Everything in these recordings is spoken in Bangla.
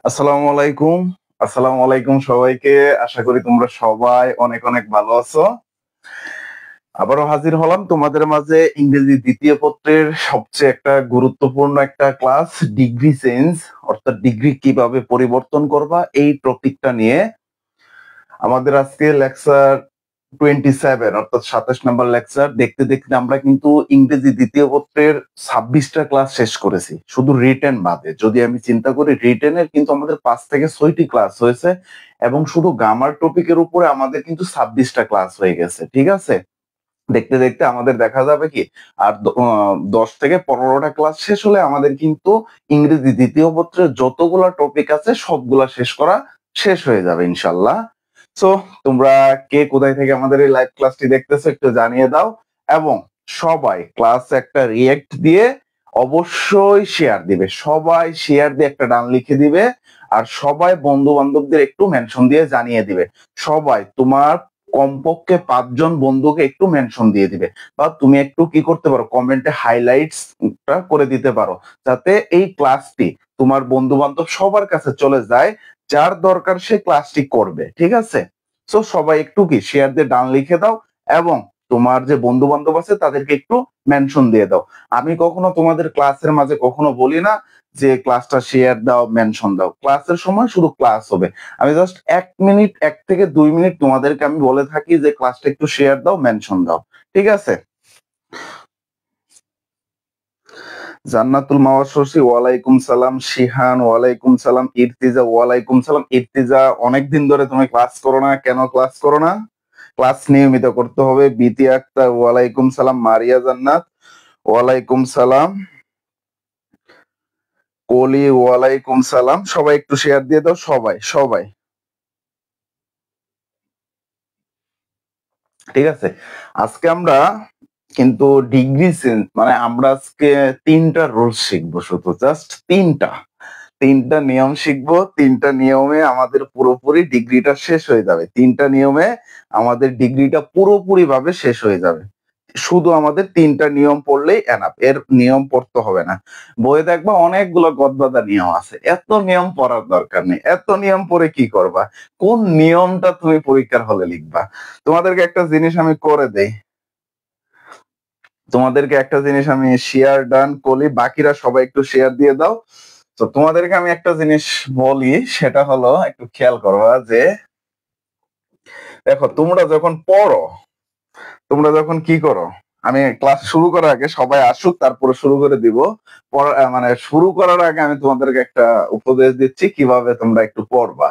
আসসালামু আলাইকুম। আসসালামু আলাইকুম সবাইকে। আশা করি তোমরা সবাই অনেক অনেক ভালো আছো। আবারও হাজির হলাম তোমাদের মাঝে ইংরেজি দ্বিতীয় পত্রের সবচেয়ে একটা গুরুত্বপূর্ণ একটা ক্লাস, ডিগ্রি চেঞ্জ, অর্থাৎ ডিগ্রি কিভাবে পরিবর্তন করবা, এই টপিকটা নিয়ে। আমাদের আজকে লেকচার 27 অর্থাৎ 27 নম্বর লেকচার। দেখতে দেখতে আমরা কিন্তু ইংরেজি দ্বিতীয় পত্রের 26টা ক্লাস শেষ করেছি, শুধু রিটেন বাদে। যদি আমি চিন্তা করি, রিটেনের কিন্তু আমাদের 5 থেকে 6টি ক্লাস হয়েছে, এবং শুধু গ্রামার টপিকের উপরে আমাদের কিন্তু 26টা ক্লাস হয়ে গেছে। ঠিক আছে, দেখতে দেখতে আমাদের দেখা যাবে কি আর 10 থেকে 15টা ক্লাস শেষ হলে আমাদের কিন্তু ইংরেজি দ্বিতীয় পত্রের যতগুলা টপিক আছে সবগুলা শেষ হয়ে যাবে ইনশাল্লাহ। সো তোমরা কে কোথায় থেকে আমাদের এই লাইভ ক্লাসটি দেখতেছো একটু জানিয়ে দাও, এবং সবাই ক্লাস একটা রিয়েক্ট দিয়ে অবশ্যই শেয়ার দিবে। সবাই শেয়ার দিয়ে একটা ডান লিখে দিবে, আর সবাই বন্ধু বান্ধবদের একটু মেনশন দিয়ে জানিয়ে দিবে। সবাই তোমার কমপক্ষে 5জন বন্ধুকে একটু মেনশন দিয়ে দিবে, বা তুমি একটু কি করতে পারো, কমেন্টে হাইলাইটসটা করে দিতে পারো, যাতে এই ক্লাসটি তোমার বন্ধু বান্ধব সবার কাছে চলে যায়, যার দরকার সে ক্লাসটি করবে। ঠিক আছে, সো সবাই একটু কি শেয়ার দিয়ে ডান লিখে দাও, এবং তোমার যে বন্ধু বান্ধব আছে তাদেরকে একটু মেনশন দিয়ে দাও। আমি কখনো তোমাদের ক্লাসের মাঝে কখনো বলি না যে ক্লাসটা শেয়ার দাও, মেনশন দাও। ক্লাসের সময় শুধু ক্লাস হবে, আমি জাস্ট 1 মিনিট, 1 থেকে 2 মিনিট তোমাদেরকে আমি বলে থাকি যে ক্লাসটা একটু শেয়ার দাও, মেনশন দাও। ঠিক আছে। জান্নাতুল মাওয়াশরসি ওয়ালাইকুম সালাম। শিহান ওয়ালাইকুম সালাম। ইরতিজা ওয়ালাইকুম সালাম। ইরতিজা, অনেকদিন ধরে তুমি ক্লাস করো না, কেন ক্লাস করো না? ক্লাস নিয়মিত করতে হবে। বিতি আক্তার ওয়ালাইকুম সালাম। মারিয়া জান্নাত ওয়ালাইকুম সালাম। কলি ওয়ালাইকুম সালাম। সবাই একটু শেয়ার দিয়ে দাও, সবাই সবাই। ঠিক আছে, আজকে আমরা কিন্তু ডিগ্রি চেঞ্জ মানে আমরা আজকে 3টা রুলস শিখবো, শুধু জাস্ট 3টা নিয়ম শিখবো। 3টা নিয়মে আমাদের পুরোপুরি ডিগ্রিটা শেষ হয়ে যাবে। 3টা নিয়মে আমাদের ডিগ্রিটা পুরোপুরি ভাবে শেষ হয়ে যাবে। শুধু আমাদের 3টা নিয়ম পড়লেই এনাফ, এর নিয়ম পড়তে হবে না। বইয়ে দেখবা অনেকগুলো গদবাঁধা নিয়ম আছে, এত নিয়ম পড়ার দরকার নেই। এত নিয়ম পড়ে কি করবা? কোন নিয়মটা তুমি পরীক্ষার হলে লিখবা? তোমাদেরকে একটা জিনিস আমি করে দেই, তোমাদেরকে একটা জিনিস আমি শেয়ার ডান করি, বাকিরা সবাই একটু শেয়ার দিয়ে দাও। তো তোমাদেরকে আমি একটা জিনিস বলি, সেটা হলো একটু খেয়াল করবা যে দেখো তোমরা যখন পড়ো, তোমরা যখন কি করো, আমি ক্লাস শুরু করার আগে সবাই আসুক তারপরে শুরু করে দিব। মানে শুরু করার আগে আমি তোমাদেরকে একটা উপদেশ দিচ্ছি কিভাবে তোমরা একটু পড়বা।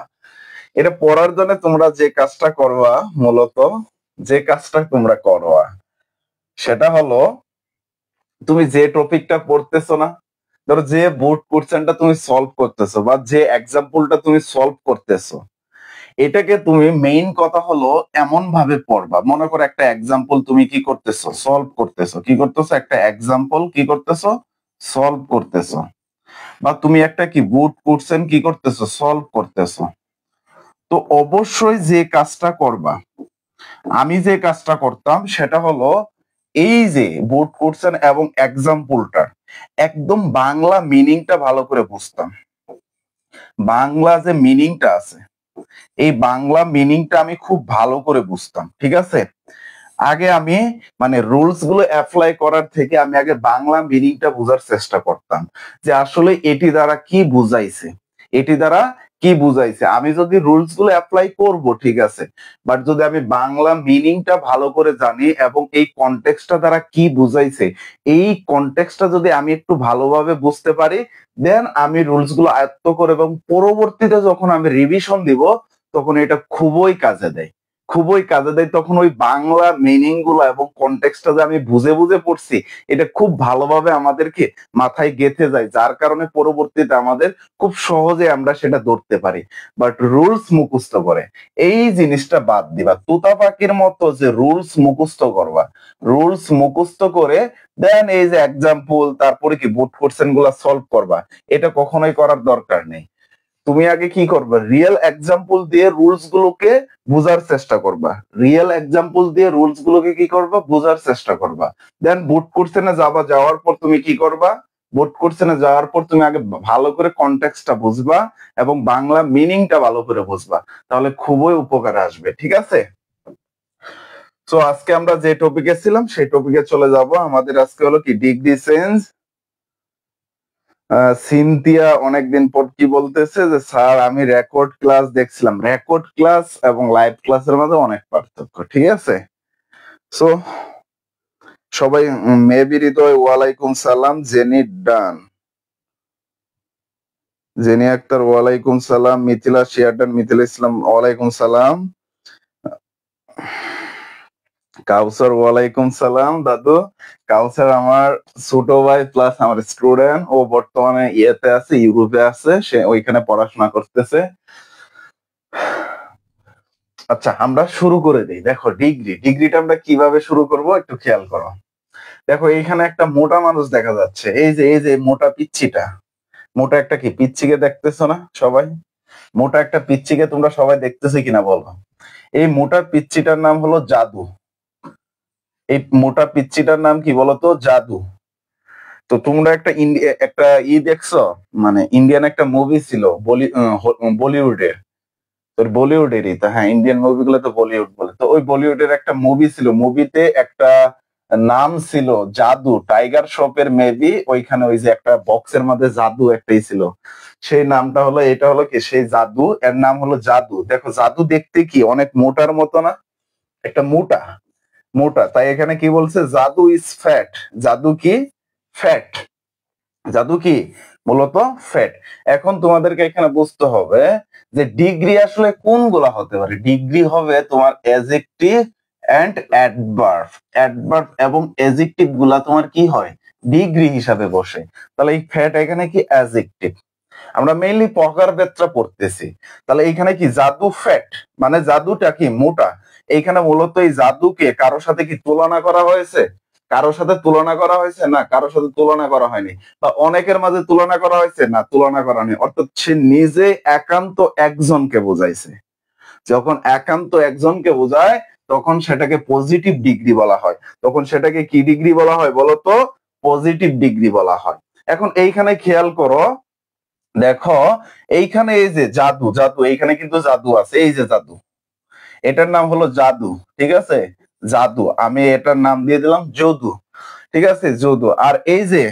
এটা পড়ার জন্য তোমরা যে কাজটা করবা, মূলত যে কাজটা তোমরা করবা সেটা হলো, তুমি যে টপিকটা পড়তেছো না, ধরো যে বোর্ড কোশ্চেনটা তুমি সলভ করতেছো বা যে এক্সাম্পলটা তুমি সলভ করতেছো, এটাকে তুমি মেইন কথা হলো এমন ভাবে পড়বা, মনে করো একটা এক্সাম্পল তুমি কি করতেছো, সলভ করতেছো, কি করতেছো, একটা এক্সাম্পল কি করতেছো, সলভ করতেছো, বা তুমি একটা কি বোর্ড কোশ্চেন কি করতেছো, সলভ করতেছো। তো অবশ্যই যে কাজটা করবা, আমি যে কাজটা করতাম সেটা হলো, এই যে বোর্ড কোশ্চেন এবং এক্সাম্পলটার একদম বাংলা মিনিংটা ভালো করে বুঝতাম। বাংলা যে মিনিংটা আছে, এই বাংলা মিনিংটা আমি খুব ভালো করে বুঝতাম, ঠিক আছে। আগে আমি মানে রুলস গুলো অ্যাপ্লাই করার থেকে আমি আগে বাংলা মিনিংটা বোঝার চেষ্টা করতাম, যে আসলে এটি দ্বারা কি বুঝাইছে, এটি দ্বারা কি বুঝাইছে। আমি যদি রুলস গুলো অ্যাপ্লাই করব ঠিক আছে, বাট যদি আমি বাংলা মিনিংটা ভালো করে জানি এবং এই কনটেক্সটটা দ্বারা কি বুঝাইছে, এই কনটেক্সটটা যদি আমি একটু ভালোভাবে বুঝতে পারি, দেন আমি রুলস গুলো আয়ত্ত করে এবং পরবর্তীতে যখন আমি রিভিশন দিব তখন এটা খুবই কাজে দেয়, খুবই কাজে দেয়। তখন ওই বাংলা মিনিং গুলো এবং কনটেক্সটটা যে আমি বুঝে বুঝে পড়ছি, এটা খুব ভালোভাবে আমাদেরকে মাথায় গেঁথে যায়, যার কারণে পরবর্তীতে আমাদের খুব সহজে আমরা সেটা ধরতে পারি। বাট রুলস মুখস্থ করে এই জিনিসটা বাদ দিবা, তোতা পাখির মতো যে রুলস মুখস্থ করবা, রুলস মুখস্থ করে দেন এই যে এক্সাম্পল তারপরে কি বোর্ড কোশ্চেন গুলা সলভ করবা, এটা কখনোই করার দরকার নেই। তুমি আগে কি করবা, রিয়েল এক্সাম্পল দিয়ে রুলস গুলোকে বোঝার চেষ্টা করবা, রিয়েল এক্সাম্পল দিয়ে রুলস গুলোকে কি করবা, বোঝার চেষ্টা করবা। দেন বোর্ড কোশ্চেনে যাওয়ার পর তুমি কি করবা, বোর্ড কোশ্চেনে যাওয়ার পর তুমি আগে ভালো করে কনটেক্সটটা বুঝবা এবং বাংলা মিনিংটা ভালো করে বুঝবা, তাহলে খুবই উপকারে আসবে, ঠিক আছে। তো আজকে আমরা যে টপিকে ছিলাম সেই টপিকে চলে যাব। আমাদের আজকে হলো কি ডিগ্রি চেঞ্জ। সিনথিয়া অনেকদিন পর কি বলতেছে যে স্যার আমি রেকর্ড ক্লাস দেখছিলাম, রেকর্ড ক্লাস এবং লাইভ ক্লাসের মধ্যে অনেক পার্থক্য, ঠিক আছে। সো সবাই মেবি হৃদয় ওয়ালাইকুম সালাম, জেনি ডান, জেনি আক্তার ওয়ালাইকুম সালাম, মিথিলা শিয়ারডান, মিথিলা ইসলাম ওয়ালাইকুম সালাম, কাউসার ওয়ালাইকুম সালাম। দাদু কাউসার আমার ছোট ভাই প্লাস আমার স্টুডেন্ট, ও বর্তমানে ইয়েতে আছে, ইউরোপে আছে, সে ওইখানে পড়াশোনা করতেছে। আচ্ছা আমরা শুরু করে দিই। দেখো ডিগ্রিটা আমরা কিভাবে শুরু করব একটু খেয়াল করো। দেখো এইখানে একটা মোটা মানুষ দেখা যাচ্ছে, এই যে মোটা পিচ্ছিটা, মোটা একটা কি পিচ্ছিকে দেখতেছো না সবাই, মোটা একটা পিচ্ছিকে তোমরা সবাই দেখতেছো কিনা বলো। এই মোটা পিচ্ছিটার নাম হলো জাদু। এই মোটা পিচ্ছিটার নাম কি বলতো, জাদু। তো তোমরা একটা দেখছো, মানে ইন্ডিয়ান একটা মুভি ছিল বলিউডের, তোর বলিউডেরই তো, হ্যাঁ ইন্ডিয়ান মুভিগুলো তো বলিউড বলে, তো ওই বলিউডের একটা মুভি ছিল, মুভিতে একটা নাম ছিল জাদু, টাইগার শ্রফের মেবি, ওইখানে ওই যে একটা বক্সের মধ্যে জাদু একটাই ছিল, সেই নামটা হলো, এটা হলো কি সেই জাদু, এর নাম হলো জাদু। দেখো জাদু দেখতে কি অনেক মোটার মতো না, একটা মোটা মোটা, তাই এখানে কি বলছে, জাদু ইজ ফ্যাট, জাদু কি ফ্যাট, জাদু কি মূলত ফ্যাট। এখন তোমাদেরকে এখানে বুঝতে হবে যে ডিগ্রি আসলে কোনগুলা হতে পারে, ডিগ্রি হবে তোমার অ্যাডজেক্টিভ এন্ড অ্যাডভার্ব, অ্যাডভার্ব এবং অ্যাডজেক্টিভ গুলা তোমার কি হয়, ডিগ্রি হিসাবে বসে। তাহলে এই ফ্যাট এখানে কি অ্যাডজেক্টিভ, আমরা মেইনলি প্রকারভেদটা পড়তেছি। তাহলে এইখানে কি জাদু ফ্যাট, মানে জাদুটা কি মোটা। এইখানে মূলত এই জাদুকে কারোর সাথে কি তুলনা করা হয়েছে, কারোর সাথে তুলনা করা হয়েছে না, কারোর সাথে তুলনা করা হয়নি, বা অনেকের মাঝে তুলনা করা হয়েছে না, তুলনা করা হয়নি, অর্থাৎ সে নিজে একান্ত একজনকে বোঝাইছে। যখন একান্ত একজনকে বোঝায় তখন সেটাকে পজিটিভ ডিগ্রি বলা হয়, তখন সেটাকে কি ডিগ্রি বলা হয় বলতো, পজিটিভ ডিগ্রি বলা হয়। এখন এইখানে খেয়াল করো, দেখো এইখানে এই যে জাদু, জাদু এইখানে কিন্তু জাদু আছে, এই যে জাদু, এটার নাম হলো জাদু, ঠিক আছে, জাদু, আমি এটার নাম দিয়ে দিলাম যদু, ঠিক আছে, যদু। আর এই যে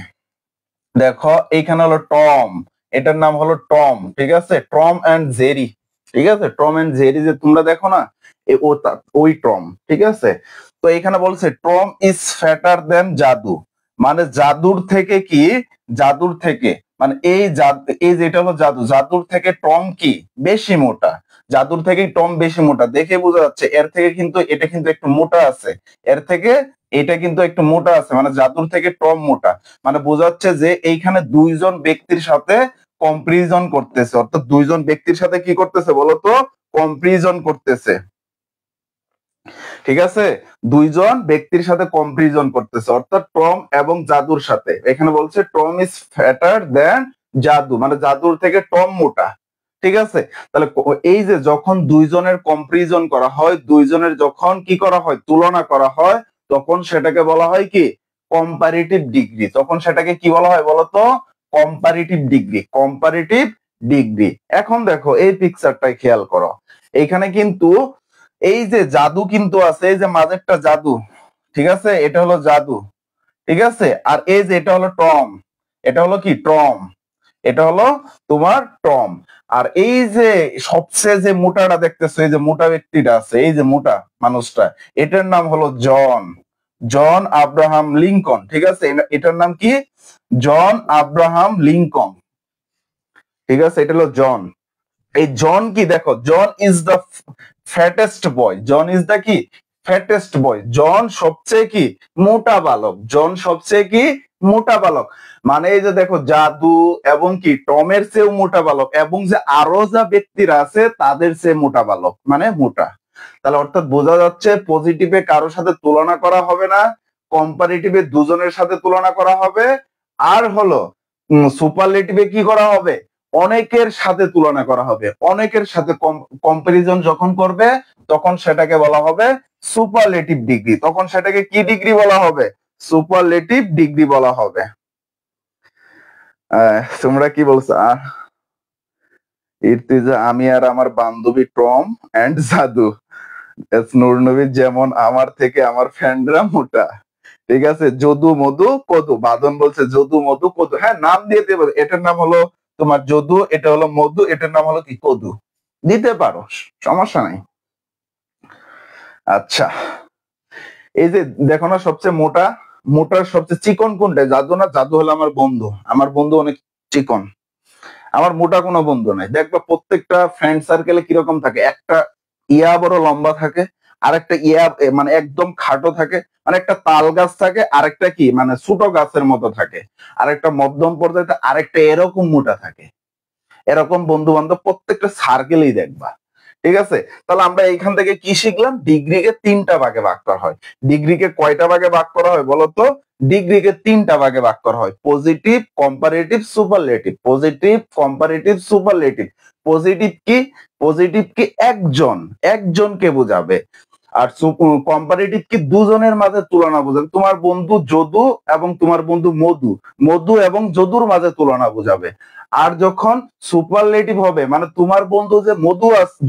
দেখো এইখানে হলো টম, এটার নাম হলো টম, ঠিক আছে, টম এন্ড জেরি, ঠিক আছে, টম এন্ড জেরি যে তোমরা দেখো না, ওই টম, ঠিক আছে। তো এখানে বলছে টম ইজ ফ্যাটার দেন জাদু, মানে জাদুর থেকে কি, জাদুর থেকে মানে এই যেটা হলো জাদু, জাদুর থেকে টম কি বেশি মোটা, জাদুর থেকে টম বেশি মোটা, দেখে বোঝা যাচ্ছে এর থেকে কিন্তু এটা কিন্তু একটু মোটা আছে, এর থেকে এটা কিন্তু একটু মোটা আছে, মানে জাদুর থেকে টম মোটা, মানে বোঝা যাচ্ছে যে এইখানে দুইজন ব্যক্তির সাথে কম্পারিজন করতেছে, অর্থাৎ দুইজন ব্যক্তির সাথে কি করতেছে বলতো, কম্পারিজন করতেছে, ঠিক আছে, দুইজন ব্যক্তির সাথে কম্পারিজন করতেছে, অর্থাৎ টম এবং জাদুর সাথে। এখানে বলছে টম ইজ ফ্যাটার দেন জাদু, মানে জাদুর থেকে টম মোটা, ঠিক আছে। তাহলে এই যে যখন দুইজনের কম্পারিজন করা হয়, দুইজনের যখন কি করা হয়, তুলনা করা হয়, তখন সেটাকে বলা হয় কি, কম্পারেটিভ ডিগ্রি, তখন সেটাকে কি বলা হয় বলতো, কম্পারেটিভ ডিগ্রি, কম্পারেটিভ ডিগ্রি। এখন দেখো এই পিকচারটাই খেয়াল করো, এইখানে কিন্তু এই যে জাদু কিন্তু আছে, এই যে মাঝেরটা জাদু, ঠিক আছে, এটা হলো জাদু, ঠিক আছে, আর এই যে এটা হলো টম, এটা হলো কি টম, এটা হলো তোমার টম। আর এই যে সবচেয়ে যে মোটাটা দেখতেছো, এই যে মোটা ব্যক্তিটা আছে, এই যে মোটা মানুষটা, এটার নাম হলো জন, জন আব্রাহাম লিঙ্কন, ঠিক আছে, এটার নাম কি, জন আব্রাহাম লিঙ্কন, ঠিক আছে, এটা হলো জন। এই জন কি দেখো, John is the fattest boy, John is the কি ফ্যাটেস্ট বয়, জন সবচেয়ে কি মোটা বালক, জন সবচেয়ে কি মোটা বালক, মানে এই যে দেখো জাদু এবং কি টমের চেয়েও মোটা বালক, এবং যে আরো যা ব্যক্তিরা আছে তাদের চেয়ে মোটা বালক, মানে মোটা। তাহলে অর্থাৎ বোঝা যাচ্ছে পজিটিভে কারোর সাথে তুলনা করা হবে না, কম্পারেটিভে দুজনের সাথে তুলনা করা হবে, আর হলো সুপারলেটিভে কি করা হবে, অনেকের সাথে তুলনা করা হবে, অনেকের সাথে কম্পারিজন যখন করবে তখন সেটাকে বলা হবে সুপারলেটিভ ডিগ্রি, তখন সেটাকে কি ডিগ্রি বলা হবে, সুপারলেটিভ ডিগ্রি বলা হবে। তোমরা কি বলছো, ইর্তিজা আমি আর আমার বান্ধবী টম এন্ড জাদু, নূর নবী যেমন আমার থেকে আমার ফ্রেন্ডরা মোটা, ঠিক আছে, যদু মধু কদু, বাদন বলছে যদু মধু কদু, হ্যাঁ নাম দিয়ে দেবে, এটার নাম হলো তোমার যদু, এটা হলো মধু, এটার নাম হলো কি কদু, দিতে পারো, সমস্যা নাই। আচ্ছা, এই যে দেখো না সবচেয়ে মোটা, মোটার সবচেয়ে চিকন কোনটা, জাদু না, জাদু হলো আমার বন্ধু, আমার বন্ধু অনেক চিকন, আমার মোটা কোনো বন্ধু নাই। দেখবা প্রত্যেকটা ফ্রেন্ড সার্কেলে কিরকম থাকে, একটা ইয়া বড় লম্বা থাকে, আরেকটা ইয়া মানে একদম খাটো থাকে, মানে একটা তাল গাছ থাকে, আরেকটা কি মানে ছোট গাছের মতো থাকে, আরেকটা মধ্যম পর্যায়ে, আরেকটা এরকম মোটা থাকে, এরকম বন্ধু বান্ধব প্রত্যেকটা সার্কেলেই দেখবা, ঠিক আছে। তাহলে আমরা এইখান থেকে কি শিখলাম, ডিগ্রিকে তিনটা ভাগে ভাগ করা হয়, ডিগ্রিকে কয়টা ভাগে ভাগ করা হয় বলতো, ডিগ্রিকে তিনটা ভাগে ভাগ করা হয়, positive, comparative, superlative, positive, comparative, superlative. Positive কি, পজিটিভ কি একজন, একজনকে বোঝাবে, আর কম্পারেটিভ কি দুজনের মাঝে তুলনা বোঝাবে, তোমার বন্ধু যদু এবং তোমার বন্ধু মধু, মধু এবং যদুর মাঝে তুলনা বোঝাবে। আর যখন সুপারলেটিভ হবে, মানে তোমার বন্ধু যে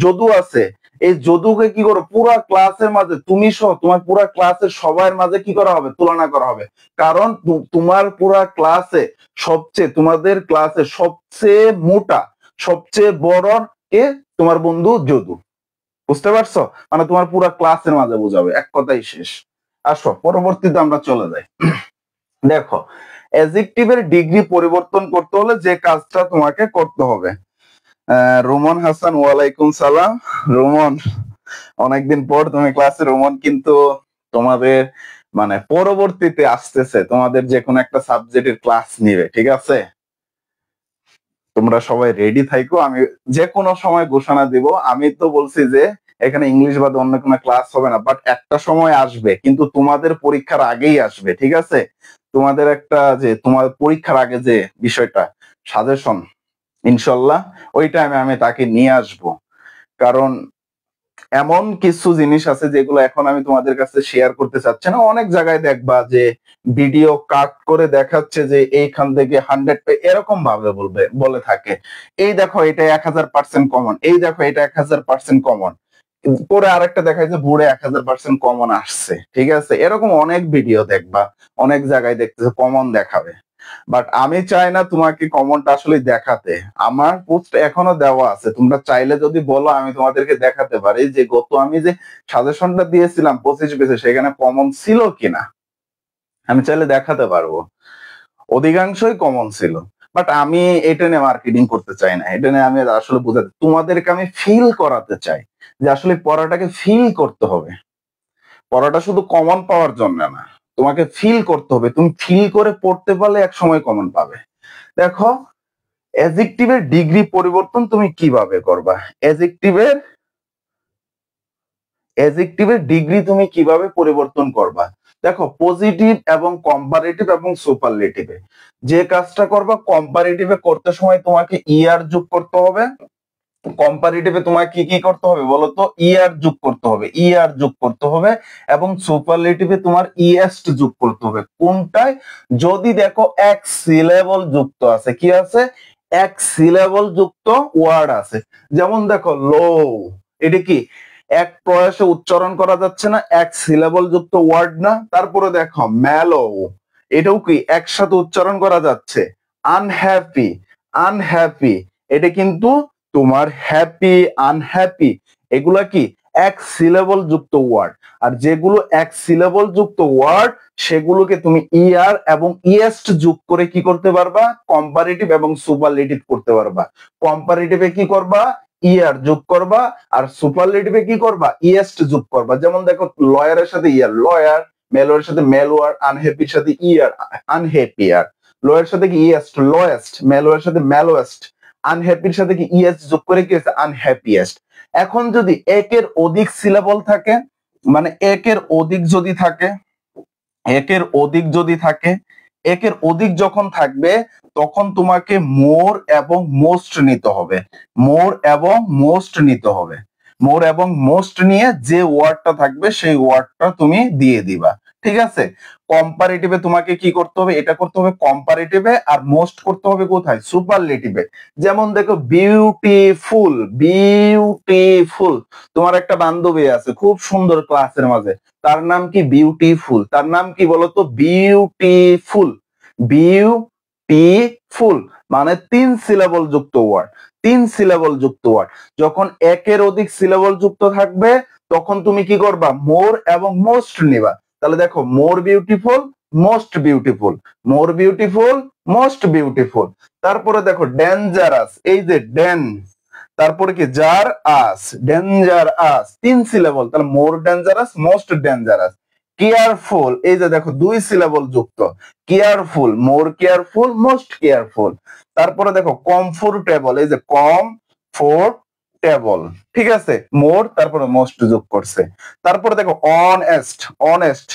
যদু আছে, এই যদুকে কি করো পুরা ক্লাসের মাঝে, তুমি সহ তোমার পুরা ক্লাসের সবার মাঝে কি করা হবে, তুলনা করা হবে, কারণ তোমার পুরা ক্লাসে সবচেয়ে, তোমাদের ক্লাসে সবচেয়ে মোটা, সবচেয়ে বড় কে, তোমার বন্ধু যদু, বুঝতে পারছো, মানে তোমার পুরো ক্লাসের মাঝে বোঝাবে, এক কথাই শেষ। আসো পরবর্তীতে আমরা চলে যাই। দেখো অ্যাডজেক্টিভের ডিগ্রি পরিবর্তন করতে হলে যে কাজটা তোমাকে করতে হবে, রোমন হাসান, ওয়ালাইকুম সালাম। রোমন, অনেকদিন পর তুমি ক্লাসে, রোমন কিন্তু তোমাদের মানে পরবর্তীতে আসতেছে, তোমাদের যে কোনো একটা সাবজেক্টের ক্লাস নিবে, ঠিক আছে, তোমরা সবাই রেডি থাইকো, আমি যে কোনো সময় ঘোষণা দিব। আমি তো বলছি যে এখানে ইংলিশ বাদে অন্য কোনো ক্লাস হবে না, বাট একটা সময় আসবে, কিন্তু তোমাদের পরীক্ষার আগেই আসবে, ঠিক আছে, তোমাদের একটা যে তোমার পরীক্ষার আগে যে বিষয়টা সাজেশন, ইনশাল্লাহ ওই টাইমে আমি তাকে নিয়ে আসব, কারণ এমন কিছু জিনিস আছে যেগুলো এখন আমি তোমাদের কাছে শেয়ার করতে চাচ্ছি না। অনেক জায়গায় দেখবা যে ভিডিও কাট করে দেখাচ্ছে যে এইখান থেকে 100 এরকম ভাবে বলে থাকে, এই দেখো এটা 1000% কমন, এই দেখো এটা 1000% কমন, পরে আরেকটা দেখায় যে ভুরে 1000% কমন আসছে, ঠিক আছে, এরকম অনেক ভিডিও দেখবা, অনেক জায়গায় দেখতেছে কমন দেখাবে, বাট আমি চাই না তোমাকে কমনটা আসলে দেখাতে। আমার পোস্ট এখনো দেওয়া আছে, তোমরা চাইলে যদি বলো আমি তোমাদেরকে দেখাতে পারি যে গত আমি যে সাজেশনটা দিয়েছিলাম 25 পেজে সেখানে কমন ছিল কিনা, আমি চাইলে দেখাতে পারবো। অধিকাংশই কমন ছিল, বাট আমি এটা নিয়ে মার্কেটিং করতে চাই না, এটা নিয়ে আমি আসলে বুঝাতে, তোমাদেরকে আমি ফিল করাতে চাই যে আসলে পড়াটাকে ফিল করতে হবে। পড়াটা শুধু কমন পাওয়ার জন্য না, তোমাকে ফিল করতে হবে। তুমি ফিল করে পড়তে পারলে এক সময় কমন পাবে। দেখো, অ্যাডজেক্টিভের ডিগ্রি পরিবর্তন তুমি কিভাবে করবা? অ্যাডজেক্টিভের ডিগ্রি তুমি কিভাবে পরিবর্তন করবা? দেখো, পজিটিভ এবং কম্পারেটিভ এবং সুপারলেটিভে যে কাজটা করবা, কম্পারেটিভে করতে সময় তোমাকে ইয়ার যোগ করতে হবে। কম্পারেটিভে তোমাকে কি কি করতে হবে বলতো? ইয়ার যোগ করতে হবে, ইয়ার যোগ করতে হবে। এবং সুপারলেটিভে তোমার ইএস্ট যোগ করতে হবে। কোনটায়? যদি দেখো এক সিলেবল যুক্ত আছে, কি আছে? এক সিলেবল যুক্ত ওয়ার্ড আছে। যেমন দেখো লো, এটা কি এক প্রয়াসে উচ্চারণ করা যাচ্ছে না, এক সিলেবল যুক্ত ওয়ার্ড না। তারপরে দেখো ম্যালো, এটাও কি একসাথে উচ্চারণ করা যাচ্ছে। আনহ্যাপি, আনহ্যাপি এটা কিন্তু তোমার হ্যাপি, আনহ্যাপি এগুলা কি এক সিলেবল যুক্ত ওয়ার্ড। আর যেগুলো এক সিলেবল যুক্ত ওয়ার্ড সেগুলোকে তুমি ইয়ার এবং ইএস্ট যোগ করে কি করতে পারবা? কম্পারেটিভ এবং সুপারলেটিভ করতে পারবা। কম্পারেটিভে কি করবা? ইয়ার যোগ করবা, আর সুপারলেটিভে কি করবা? ইএস্ট যোগ করবা। যেমন দেখো, লয়ারের সাথে ইয়ার লয়ার, মেলোয়ার সাথে মেলোয়ার, আনহ্যাপির সাথে ইয়ার আনহ্যাপিয়ার, লয়ের সাথে কি ইয়েস্ট লোয়েস্ট, মেলোয়ের সাথে মেলোয়েস্ট, আনহ্যাপির সাথে কি ইএস যোগ করে কি হয়েছে? আনহ্যাপিয়েস্ট। এখন যদি একের অধিক সিলেবল থাকে, মানে একের অধিক যদি থাকে, একের অধিক যদি থাকে, একের অধিক যখন থাকবে তখন তোমাকে মোর এবং মোস্ট নিতে হবে। মোর এবং মোস্ট নিতে হবে। মোর এবং মোস্ট নিয়ে যে ওয়ার্ডটা থাকবে সেই ওয়ার্ডটা তুমি দিয়ে দিবা। ঠিক আছে? কম্পারেটিভে তোমাকে কি করতে হবে? এটা করতে হবে কম্পারেটিভে, আর মোস্ট করতে হবে কোথায়? সুপারলেটিভে। যেমন দেখো বিউটিফুল, বিউটিফুল তোমার একটা বান্ধবী আছে খুব সুন্দর ক্লাসের মাঝে, তার নাম কি? বিউটিফুল। তার নাম কি বলতো? বিউটিফুল। বিউটিফুল মানে তিন সিলেবল যুক্ত ওয়ার্ড, তিন সিলেবল যুক্ত ওয়ার্ড। যখন একের অধিক সিলেবল যুক্ত থাকবে তখন তুমি কি করবা? মোর এবং মোস্ট নিবা। তাহলে দেখো, more beautiful, most beautiful, more beautiful, most beautiful. তারপরে দেখো ডেঞ্জারাস, এই যে ডেন, তারপরে কি? জার আস, ডেঞ্জার আস, তিন সিলেবল, তাহলে মোর ডেঞ্জারাস, মোস্ট ডেঞ্জারাস। কেয়ারফুল, এই যে দেখো দুই সিলেবল যুক্ত, careful, more careful, most careful. তারপরে দেখো কমফোর্টেবল, এই যে কম ফোর টেবল, ঠিক আছে? মোর তারপরে মোস্ট যোগ করছে। তারপরে দেখো অনেস্ট, অনেস্ট,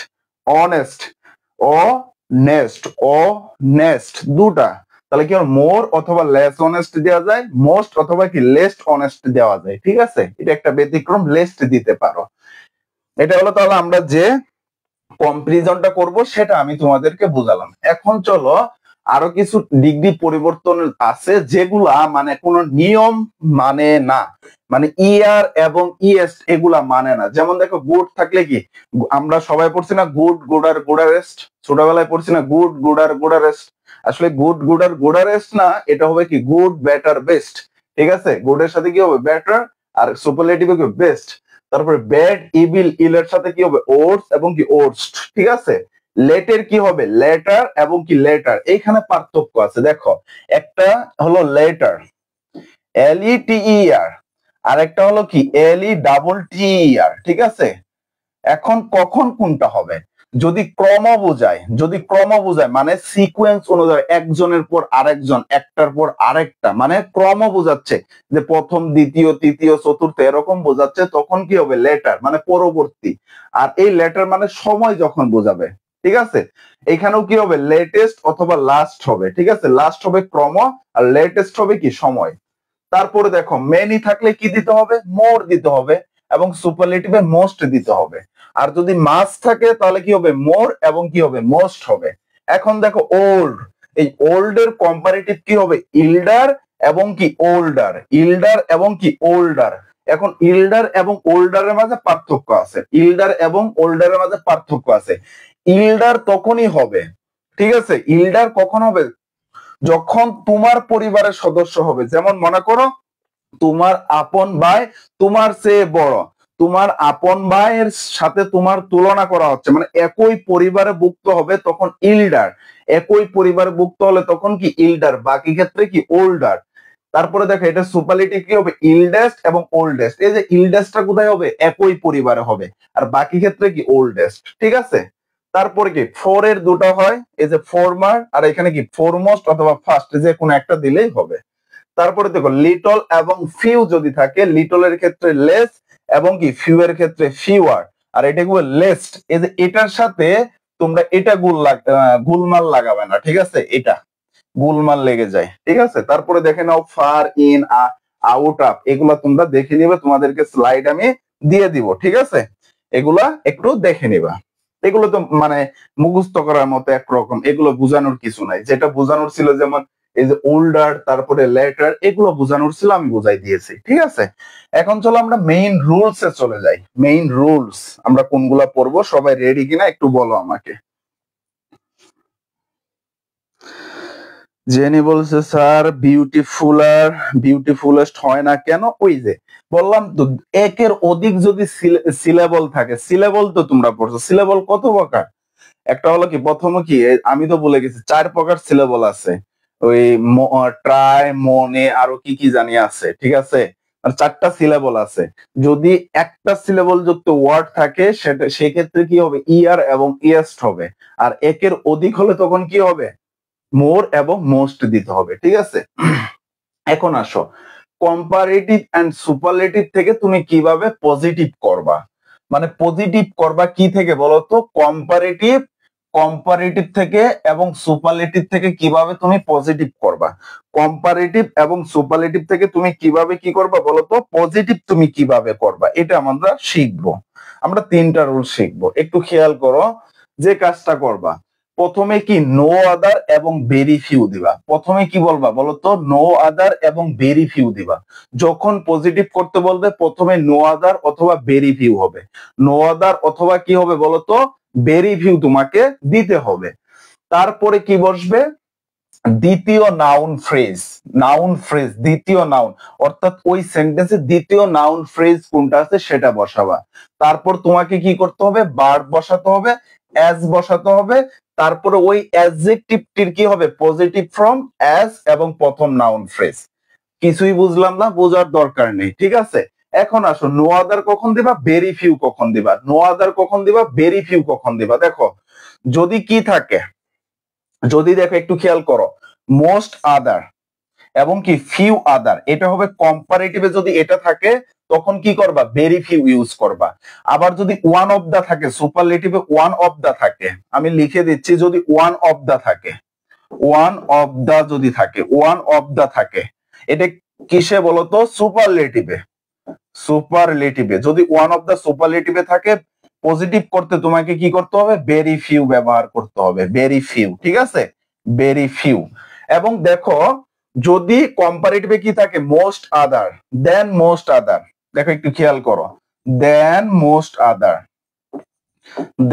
অনেস্ট, ও নেস্ট, ও নেস্ট দুটা, তাহলে কি মোর অথবা লেস অনেস্ট দেওয়া যায়, মোস্ট অথবা কি লেস্ট অনেস্ট দেওয়া যায়। ঠিক আছে? এটা একটা ব্যতিক্রম, লেস্ট দিতে পারো। এটা হলো তাহলে আমরা যে কম্পারিজনটা করব সেটা আমি তোমাদেরকে বুঝালাম। এখন চলো আরো কিছু ডিগ্রি পরিবর্তন আছে যেগুলা মানে কোনো নিয়ম মানে না, মানে ইয়ার এবং ইএস এগুলা মানে না। যেমন দেখো গুড থাকলে কি, আমরা সবাই পড়ছি না গুড গুডার গুডারেস্ট, ছোটবেলায় পড়ছি না গুড গুডার গুডারেস্ট। আসলে গুড গুডার গুডারেস্ট না, এটা হবে কি গুড বেটার বেস্ট। ঠিক আছে? গুডের সাথে কি হবে? বেটার, আর সুপারলেটিভ কি? বেস্ট। তারপরে ব্যাড, ইভিল, ইলের সাথে কি হবে? ওটস এবং কি ওটস্ট। ঠিক আছে? লেটের কি হবে? লেটার এবং কি লেটার। এইখানে পার্থক্য আছে। দেখো, একটা হলো লেটার, LETER, আর একটা হলো কি LETTER। ঠিক আছে? এখন কখন কোনটা হবে? যদি ক্রম বোঝায়, যদি ক্রম বোঝায় মানে সিকোয়েন্স অনুযায়ী একজনের পর আরেকজন, একটার পর আরেকটা, মানে ক্রম বোঝাচ্ছে যে প্রথম, দ্বিতীয়, তৃতীয়, চতুর্থ এরকম বোঝাচ্ছে, তখন কি হবে? লেটার মানে পরবর্তী। আর এই লেটার মানে সময় যখন বোঝাবে। ঠিক আছে? এখানেও কি হবে? লেটেস্ট অথবা লাস্ট হবে। ঠিক আছে? লাস্ট হবে ক্রম, আর লেটেস্ট হবে কি সময়। তারপরে দেখো মেনি থাকলে কি দিতে হবে? মোর দিতে হবে, এবং সুপারলেটিভে মোস্ট দিতে হবে। আর যদি মাস থাকে তাহলে কি হবে? মোর এবং কি হবে? মোস্ট হবে। এখন দেখো ওল্ড, এই ওল্ড এর কম্পারেটিভ কি হবে? ইল্ডার এবং কি ওল্ডার, ইল্ডার এবং কি ওল্ডার। এখন ইল্ডার এবং ওল্ডারের মাঝে পার্থক্য আছে, ইল্ডার এবং ওল্ডারের মাঝে পার্থক্য আছে। ইল্ডার তখনই হবে, ঠিক আছে, ইল্ডার কখন হবে? যখন তোমার পরিবারের সদস্য হবে। যেমন মনে করো তোমার আপন ভাই তোমার চেয়ে বড়, তোমার আপন ভাইয়ের সাথে তোমার তুলনা করা হচ্ছে, মানে একই পরিবারে ভুক্ত হবে তখন ইল্ডার, একই পরিবারে ভুক্ত হলে তখন কি ইল্ডার, বাকি ক্ষেত্রে কি ওল্ডার। তারপরে দেখো এটা সুপারলেটিভ কি হবে? ইল্ডেস্ট এবং ওল্ডেস্ট। এই যে ইল্ডেস্টটা কোথায় হবে? একই পরিবারে হবে, আর বাকি ক্ষেত্রে কি ওল্ডেস্ট। ঠিক আছে, তারপরে কি ফোর এর দুটো হয়, এই যে ফরমার, আর এখানে কি ফরমোস্ট অথবা ফার্স্ট, যে কোনো একটা দিলেই হবে। তারপরে দেখো লিটল এবং ফিউ যদি থাকে, লিটল এর ক্ষেত্রে লেস এবং কি ফিউ এর ক্ষেত্রে ফিউয়ার, আর এটা কি লেস্ট। এই যে এটার সাথে তোমরা এটা গুলমাল লাগাবে না, ঠিক আছে, এটা গুলমাল লেগে যায়। ঠিক আছে, তারপরে দেখে নাও ফার, ইন, আউট, আপ, এগুলা তোমরা দেখে নিবে, তোমাদেরকে স্লাইড আমি দিয়ে দিব। ঠিক আছে, এগুলা একটু দেখে নিবা। এগুলো তো মানে মুখস্থ করার মতো একরকম, এগুলো বোঝানোর কিছু নাই। যেটা বোঝানোর ছিল যেমন এই যে ওল্ডার, তারপরে লেটার, এগুলো বোঝানোর ছিল, আমি বোঝাই দিয়েছি। ঠিক আছে, এখন চলো আমরা মেইন রুলস এ চলে যাই। মেইন রুলস আমরা কোনগুলা পড়বো, সবাই রেডি কিনা একটু বলো আমাকে। জেনি বলছে স্যার বিউটিফুলেস্ট হয় না কেন? ওই যে বললাম তো, একের অধিক যদি সিলেবল থাকে, সিলেবল তো তোমরা পড়ছো, সিলেবল কত প্রকার? একটা হলো কি, প্রথমে কি আমি তো বলে গেছি 4 প্রকার সিলেবল আছে, ওই ট্রাই, মনে, আরো কি কি জানি আছে। ঠিক আছে, আর 4টা সিলেবল আছে। যদি একটা সিলেবল যুক্ত ওয়ার্ড থাকে সেটা সেক্ষেত্রে কি হবে? ইয়ার এবং ইয়েস্ট হবে। আর একের অধিক হলে তখন কি হবে? মোর এবং মোস্ট দিতে হবে। ঠিক আছে, এখন আসো কম্পারেটিভ এন্ড সুপারলেটিভ থেকে তুমি কিভাবে পজিটিভ করবা, মানে পজিটিভ করবা কি থেকে বলো তো? কম্পারেটিভ থেকে এবং সুপারলেটিভ থেকে কিভাবে তুমি পজিটিভ করবা। কম্পারেটিভ এবং সুপারলেটিভ থেকে তুমি কিভাবে কি করবা বলো তো? পজিটিভ তুমি কিভাবে করবা, এটা আমরা শিখবো। আমরা 3টা রুল শিখবো, একটু খেয়াল করো। যে কাজটা করবা, প্রথমে কি নো আদার এবং ভেরি ফিউ দিবা। প্রথমে কি বলবা বলতো? নো আদার এবং ভেরি ফিউ দিবা। যখন পজিটিভ করতে বলবে প্রথমে নো আদার অথবা ভেরি ফিউ হবে। নো আদার অথবা কি হবে বলতো? ভেরি ফিউ তোমাকে দিতে হবে। তারপরে কি বসবে? দ্বিতীয় নাউন ফ্রেজ। নাউন ফ্রেজ, দ্বিতীয় নাউন, অর্থাৎ ওই সেন্টেন্সে দ্বিতীয় নাউন ফ্রেজ কোনটা আছে সেটা বসাবা। তারপর তোমাকে কি করতে হবে? ভার্ব বসাতে হবে, অ্যাজ বসাতে হবে। তারপরে ওই অ্যাডজেক্টিভটির কি হবে? পজিটিভ ফর্ম অ্যাজ এবং প্রথম নাউন ফ্রেজ। কিছুই বুঝলাম না, বোঝার দরকার নেই। ঠিক আছে, এখন আসো নো আদার কখন দিবা, ভেরি ফিউ কখন দিবা। নো আদার কখন দিবা, ভেরি ফিউ কখন দিবা। দেখো যদি কি থাকে, যদি দেখো একটু খেয়াল করো, মোস্ট আদার এবং কি ফিউ আদার, এটা হবে কম্পারেটিভে। যদি এটা থাকে তখন কি করবা? ভেরি ফিউ ইউজ করবা। আবার যদি ওয়ান অফ দা থাকে, সুপারলেটিভে ওয়ান অফ দা থাকে, আমি লিখে দিচ্ছি, যদি ওয়ান অফ দা থাকে, ওয়ান অফ দা যদি থাকে, ওয়ান অফ দা থাকে, এটা কিসে বলতো? সুপারলেটিভে। সুপারলেটিভে যদি ওয়ান অফ দা সুপারলেটিভে থাকে, পজিটিভ করতে তোমাকে কি করতে হবে? ভেরি ফিউ ব্যবহার করতে হবে, ভেরি ফিউ। ঠিক আছে, ভেরি ফিউ। এবং দেখো যদি কম্পারেটিভে কি থাকে? মোস্ট আদার, দেন মোস্ট আদার। দেখো একটু খেয়াল করো, দেন মোস্ট আদার,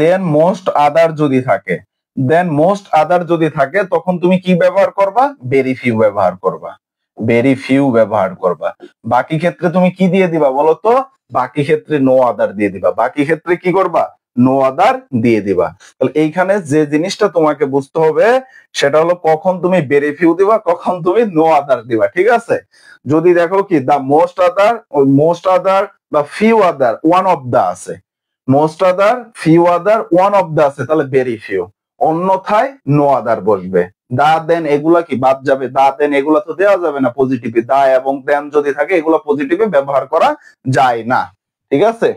দেন মোস্ট আদার যদি থাকে, দেন মোস্ট আদার যদি থাকে, তখন তুমি কি ব্যবহার করবা? ভেরি ফিউ ব্যবহার করবা, ভেরি ফিউ ব্যবহার করবা। বাকি ক্ষেত্রে তুমি কি দিয়ে দিবা বলতো? বাকি ক্ষেত্রে নো আদার দিয়ে দিবা। বাকি ক্ষেত্রে কি করবা? নো আদার দিয়ে দিবা। তাহলে এইখানে যে জিনিসটা তোমাকে বুঝতে হবে সেটা হলো কখন তুমি ভেরি ফিউ দিবা, কখন তুমি নো আদার দিবা। ঠিক আছে, যদি দেখো কি দা মোস্ট আদার, ওই মোস্ট আদার বা few other, one of the আছে, most other, few other, one of the আছে, তাহলে ভেরি ফিউ। অন্যথায় নো আদার বসবে। দা দেন এগুলা কি বাদ যাবে? দা দেন এগুলা তো দেওয়া যাবে না পজিটিভে। দা এবং দেন যদি থাকে এগুলা পজিটিভে ব্যবহার করা যায় না। ঠিক আছে,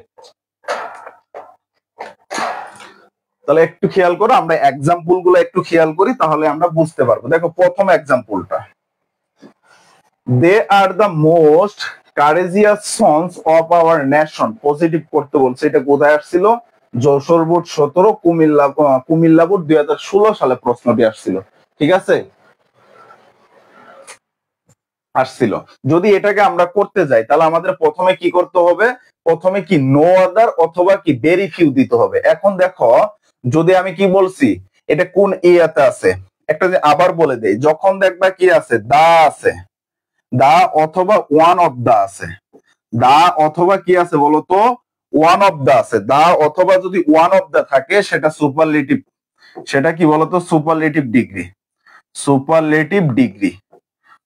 তাহলে একটু খেয়াল করো, আমরা এক্সাম্পল গুলো একটু খেয়াল করি, তাহলে আমরা বুঝতে পারবো। দেখো প্রথম এক্সাম্পলটা, they are the most courageous sons of our nation. Positive করতে বলছে, এটা কোথায় আসছিল? যশোর বোর্ড 17, কুমিল্লা বোর্ড 2016 সালে প্রশ্নটি আসছিল। ঠিক আছে, আসছিল। যদি এটাকে আমরা করতে যাই তাহলে আমাদের প্রথমে কি করতে হবে? প্রথমে কি নো আদার অথবা কি ভেরি ফিউ দিতে হবে। এখন দেখো যদি আমি কি বলছি, এটা কোন ইয়াতে আছে একটা যে আবার বলে দেই, যখন দেখবা কি আছে দা আছে, দা অথবা ওয়ান অফ দা আছে, দা অথবা কি আছে বলতো ওয়ান অফ দা আছে, দা অথবা যদি ওয়ান অফ দা থাকে সেটা সুপারলেটিভ, সেটা কি বলতো superlative degree, superlative degree,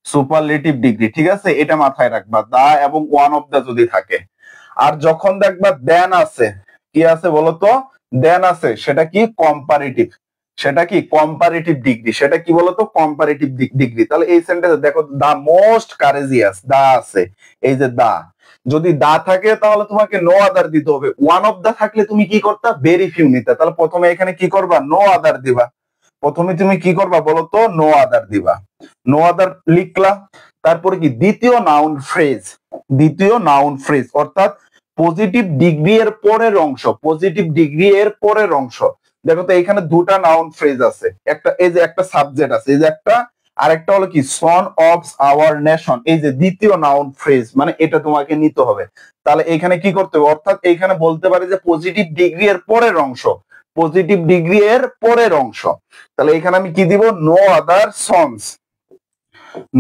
superlative degree. ঠিক আছে, এটা মাথায় রাখবা, দা এবং ওয়ান অফ দা যদি থাকে। আর যখন দেখবা দেন আছে, কি আছে বলতো দেন আছে, সেটা কি কম্পারেটিভ, সেটা কি কম্পারেটিভ ডিগ্রি, সেটা কি বলতো কম্পারেটিভ ডিগ্রি। তাহলে এই সেন্টেন্সে দেখো দা মোস্ট কারেজিয়াস, দা আছে, এই যে দা, যদি দা থাকে তাহলে তোমাকে নো আদার দিতে হবে, ওয়ান অফ দা থাকলে তুমি কি করতা ভেরি ফিউ নিতে। তাহলে প্রথমে এখানে কি করবা নো আদার দিবা, প্রথমে তুমি কি করবা বলতো নো আদার দিবা, নো আদার লিখলা। তারপরে কি দ্বিতীয় নাউন ফ্রেজ, দ্বিতীয় নাউন ফ্রেজ অর্থাৎ পজিটিভ ডিগ্রি এর পরের অংশ, পজিটিভ ডিগ্রি এর পরের অংশ। দেখো তো এখানে দুটা নাউন ফ্রেজ আছে, একটা এই যে একটা সাবজেক্ট আছে, এই যে একটা, আরেকটা হলো কি সন অফ আওয়ার নেশন, এই যে দ্বিতীয় নাউন ফ্রেজ, মানে এটা তোমাকে নিতে হবে। তাহলে এখানে কি করতে হবে, অর্থাৎ এখানে বলতে পারে যে পজিটিভ ডিগ্রি এর পরের অংশ, পজিটিভ ডিগ্রি এর পরের অংশ। তাহলে এখানে আমি কি দিব no other sons,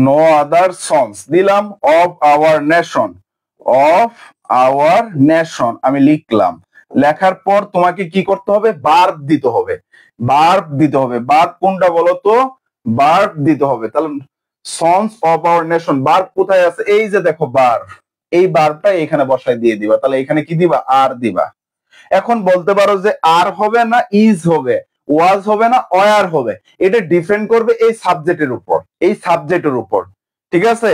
no other sons দিলাম, of our nation, of our nation আমি লিখলাম। লেখার পর তোমাকে কি করতে হবে ভার্ব দিতে হবে, ভার্ব দিতে হবে। ভার্ব কোনটা বলতো ভার্ব দিতে হবে। তাহলে sons of our nation, verb কোথায় আছে এই যে দেখো ভার্ব, এই ভার্বটা এখানে বসায় দিয়ে দিবা। তাহলে এখানে কি দিবা আর দিবা। এখন বলতে পারো যে আর হবে না ইজ হবে, ওয়াজ হবে না ওয়ার হবে, এটা ডিপেন্ড করবে এই সাবজেক্টের উপর, এই সাবজেক্টের উপর। ঠিক আছে,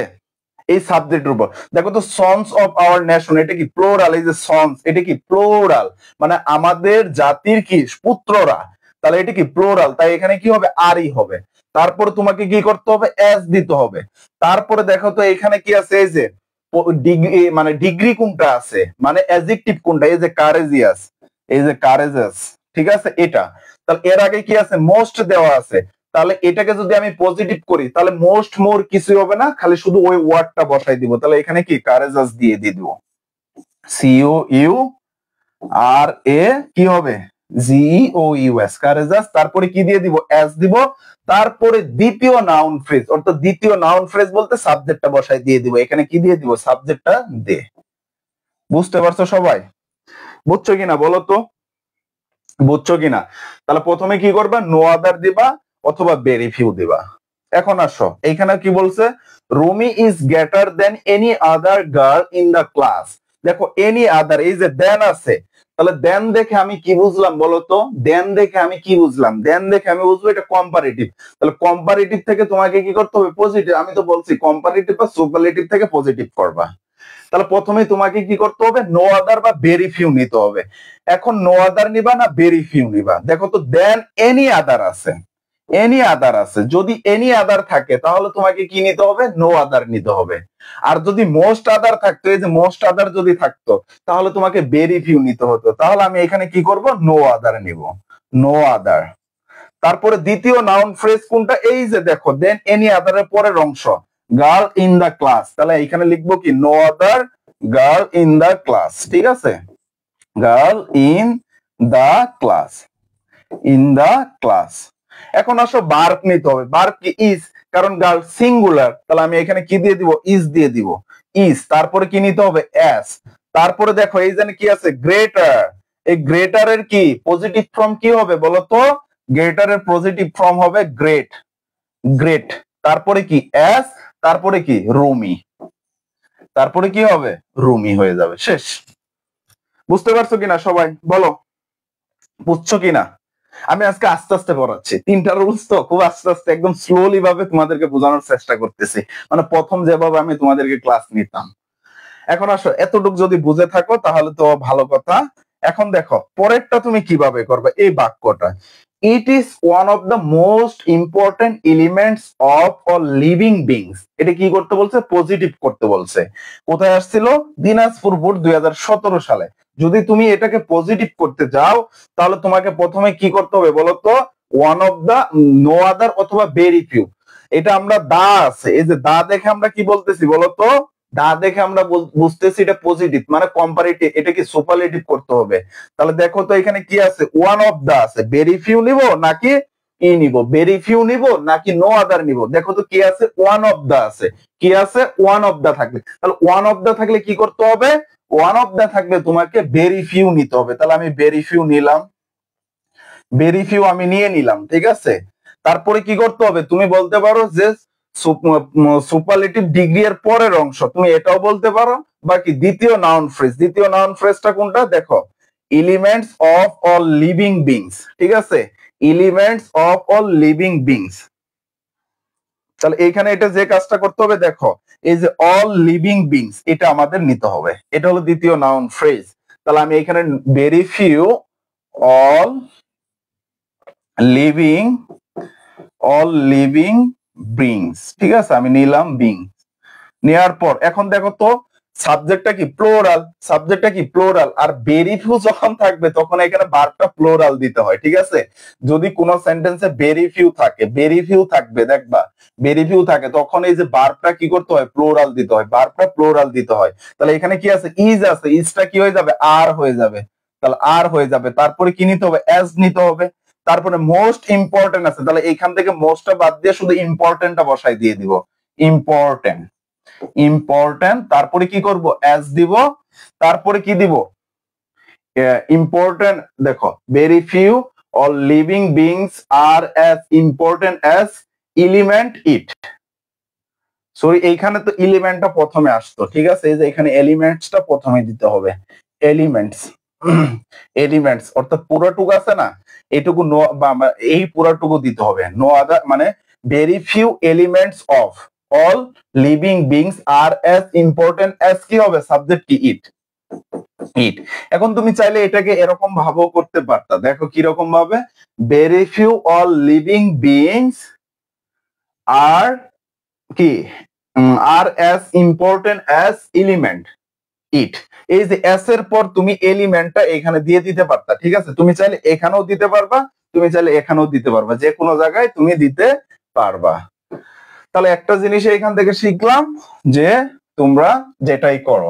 এই সাবজেক্টের উপর। দেখো তো সন্স অফ আওয়ার নেশন, এটা কি প্লোরাল, এই যে সন্স এটা কি প্লোরাল, মানে আমাদের জাতির কি পুত্ররা, তাহলে এটা কি প্লোরাল, তাই এখানে কি হবে আরই হবে। তারপরে তোমাকে কি করতে হবে এস দিতে হবে। তারপরে দেখো তো এখানে কি আছে এই যে ডিগ্রি, মানে ডিগ্রি কোনটা আছে, মানে অ্যাডজেক্টিভ কোনটা, এই যে কারেজিয়াস, এই যে কারেজাস। ঠিক আছে এটা, তাহলে এর আগে কি আছে মোস্ট দেওয়া আছে, তাহলে এটাকে যদি আমি পজিটিভ করি তাহলে মোস্ট মোর কিছু হবে না, খালি শুধু ওই ওয়ার্ডটা বসাই দিব। তাহলে এখানে কি কারেজাস দিয়ে দিব, সিও ইউ আর এ কি হবে জিও ইউএস, কারেজাস। তারপরে কি দিয়ে দিব এস দিব। তারপরে দ্বিতীয় নাউন ফ্রেজ, অর্থাৎ দ্বিতীয় নাউন ফ্রেজ বলতে সাবজেক্টটা বসাই দিয়ে দিব। এখানে কি দিয়ে দিব সাবজেক্টটা দে। বুঝতে পারছো সবাই, বুঝছো কিনা বলো তো, বুঝছো কিনা? তাহলে প্রথমে কি করবা নো আদার দিবা অথবা ভেরি ফিউ দিবা। এখন আসো এইখানে কি বলছে, Rumi is greater than any other girl in the class. দেখো এনি আদার, এই যে দেন আছে, তাহলে দেন দেখে আমি কি বুঝলাম বলতো, দেন দেখে আমি কি বুঝলাম, দেন দেখে আমি বুঝবো এটা কম্পারেটিভ। তাহলে কম্পারেটিভ থেকে তোমাকে কি করতে হবে পজিটিভ, আমি তো বলছি কম্পারেটিভ বা সুপারলেটিভ থেকে পজিটিভ করবা। তাহলে প্রথমে তোমাকে কি করতে হবে নো আদার বা ভেরি ফিউ নিতে হবে। এখন নো আদার নিবা না ভেরি ফিউ নিবা, দেখো তো দেন এনি আদার আছে, এনি আদার আছে, যদি এনি আদার থাকে তাহলে তোমাকে কি নিতে হবে নো আদার নিতে হবে। আর যদি মোস্ট আদার থাকতো, এই যে মোস্ট আদার যদি থাকতো তাহলে তোমাকে ভেরি ফিউ নিতে হতো। তাহলে আমি এখানে কি করব নো আদার নিব, নো আদার। তারপরে দ্বিতীয় নাউন ফ্রেজ কোনটা, এই যে দেখো দেন এনি আদারের পরের অংশ গার্ল ইন দা ক্লাস, তাহলে এখানে লিখবো কি no other girl in the class. ঠিক আছে, girl in the class, in the class. এখন আসো ভার্ব নিতে হবে, ভার্ব কি ইজ, কারণ গার্ল সিঙ্গুলার, তাহলে আমি এখানে কি দিয়ে দিব ইজ দিয়ে দিব, ইজ। তারপরে কি নিতে হবে এস। তারপরে দেখো এই জানে কি আছে গ্রেটার, এই গ্রেটারের কি পজিটিভ ফর্ম কি হবে বলতো, গ্রেটারের পজিটিভ ফর্ম হবে গ্রেট, গ্রেট। তারপরে কি এস, তারপরে কি রুমি, তারপরে কি হবে রুমি হয়ে যাবে, শেষ। বুঝতে পারছো কিনা সবাই বলো, বুঝছো কিনা? আমি আজকে আস্তে আস্তে পড়াচ্ছি, তিনটা রুলস তো খুব আস্তে আস্তে একদম স্লোলি ভাবে তোমাদেরকে বোঝানোর চেষ্টা করতেছি, মানে প্রথম যেভাবে আমি তোমাদেরকে ক্লাস নিতাম। এখন আসো এতটুকু যদি বুঝে থাকো তাহলে তো ভালো কথা। এখন দেখো পরেরটা তুমি কিভাবে করবে, এই বাক্যটা it is one of the most important elements of all living beings, এটা কি করতে বলছে পজিটিভ করতে বলছে। কোথায় আসছিল দিনাজপুর বোর্ড 2017 সালে। যদি তুমি এটাকে পজিটিভ করতে যাও তাহলে তোমাকে প্রথমে কি করতে হবে বলতো one of the, no other অথবা ভেরি ফিউ। এটা আমরা দা আছে, এই যে দা দেখে আমরা কি বলতেছি বলতো, দা দেখে আমরা বুঝতেছি এটা পজিটিভ মানে কম্পারেটিভ, এটা কি সুপারলেটিভ করতে হবে। তাহলে দেখো তো এখানে কি আছে ওয়ান অফ দা আছে, ভেরি ফিউ নিব নাকি ই নিব, ভেরি ফিউ নিব নাকি নো আদার নিব? দেখো তো কি আছে, ওয়ান অফ দা আছে, কি আছে, ওয়ান অফ দা থাকলে, তাহলে ওয়ান অফ দা থাকলে কি করতে হবে, ওয়ান অফ দা থাকলে তোমাকে ভেরি ফিউ নিতে হবে। তাহলে আমি ভেরি ফিউ নিলাম, ভেরি ফিউ আমি নিয়ে নিলাম, ঠিক আছে। তারপরে কি করতে হবে, তুমি বলতে পারো যে সুপারলেটিভ ডিগ্রি এর পরের অংশ, তুমি এটাও বলতে পারো। বাকি দ্বিতীয় নাউন ফ্রেজ, দ্বিতীয় নাউন ফ্রেজটা কোনটা দেখো, elements of all living beings, ঠিক আছে, elements of all living beings. তাহলে এইখানে এটা যে কাজটা করতে হবে দেখো, এই যে অল লিভিং বিংস এটা আমাদের নিতে হবে, এটা হলো দ্বিতীয় নাউন ফ্রেজ। তাহলে আমি এখানে very few all living, all living beings, ঠিক আছে, আমি নিলাম বিংস। নেওয়ার পর এখন দেখো তো সাবজেক্টটা কি প্লোরাল, সাবজেক্টটা কি প্লোরাল, আর ভেরি ফিউ যখন থাকবে তখন এখানে ভার্বটা প্লোরাল দিতে হয়, ঠিক আছে। যদি কোনো সেন্টেন্সে ভেরি ফিউ থাকে, ভেরি ফিউ থাকবে দেখবা, ভেরি ফিউ থাকে তখন এই যে ভার্বটা কি করতে হয়, প্লোরাল দিতে হয়, ভার্বটা প্লোরাল দিতে হয়। তাহলে এখানে কি আছে, ইজ আছে, ইজটা কি হয়ে যাবে, আর হয়ে যাবে, তাহলে আর হয়ে যাবে। তারপরে কি নিতে হবে, অ্যাজ নিতে হবে। তারপরে মোস্ট ইম্পর্টেন্ট আছে, তাহলে এখান থেকে মোস্টটা বাদ দিয়ে শুধু ইম্পর্টেন্টটা বসাই দিয়ে দিব, ইম্পর্টেন্ট, ইম্পর্টেন্ট। তারপরে কি করব, অ্যাজ দিব। তারপরে কি দিব, ইম্পর্টেন্ট, দেখো very few all living beings are as important as element it. Sorry এইখানে তো এলিমেন্টটা প্রথমে আসতো, ঠিক আছে, এই যে এখানে এলিমেন্টসটা প্রথমে দিতে হবে, এলিমেন্টস, এলিমেন্টস অর্থাৎ পুরোটুকু আছে না, এইটুকু নো বা এই পুরোটুকু দিতে হবে, নো আদার মানে very few elements of all living beings are as important as কি হবে, সাবজেক্ট কি, ইট, ইট। এখন তুমি চাইলে এটাকে এরকম ভাবেও করতে পারতা, দেখো কি রকম ভাবে, very few all living beings are কি, আর অ্যাজ ইম্পর্টেন্ট অ্যাজ এলিমেন্ট ইট। এই যে এস এর পর তুমি এলিমেন্টটা এখানে দিয়ে দিতে পারতা, ঠিক আছে, তুমি চাইলে এখানেও দিতে পারবা, তুমি চাইলে এখানেও দিতে পারবা, যে কোনো জায়গায় তুমি দিতে পারবা। তাহলে একটা জিনিস এখান থেকে শিখলাম যে তোমরা যেটাই করো,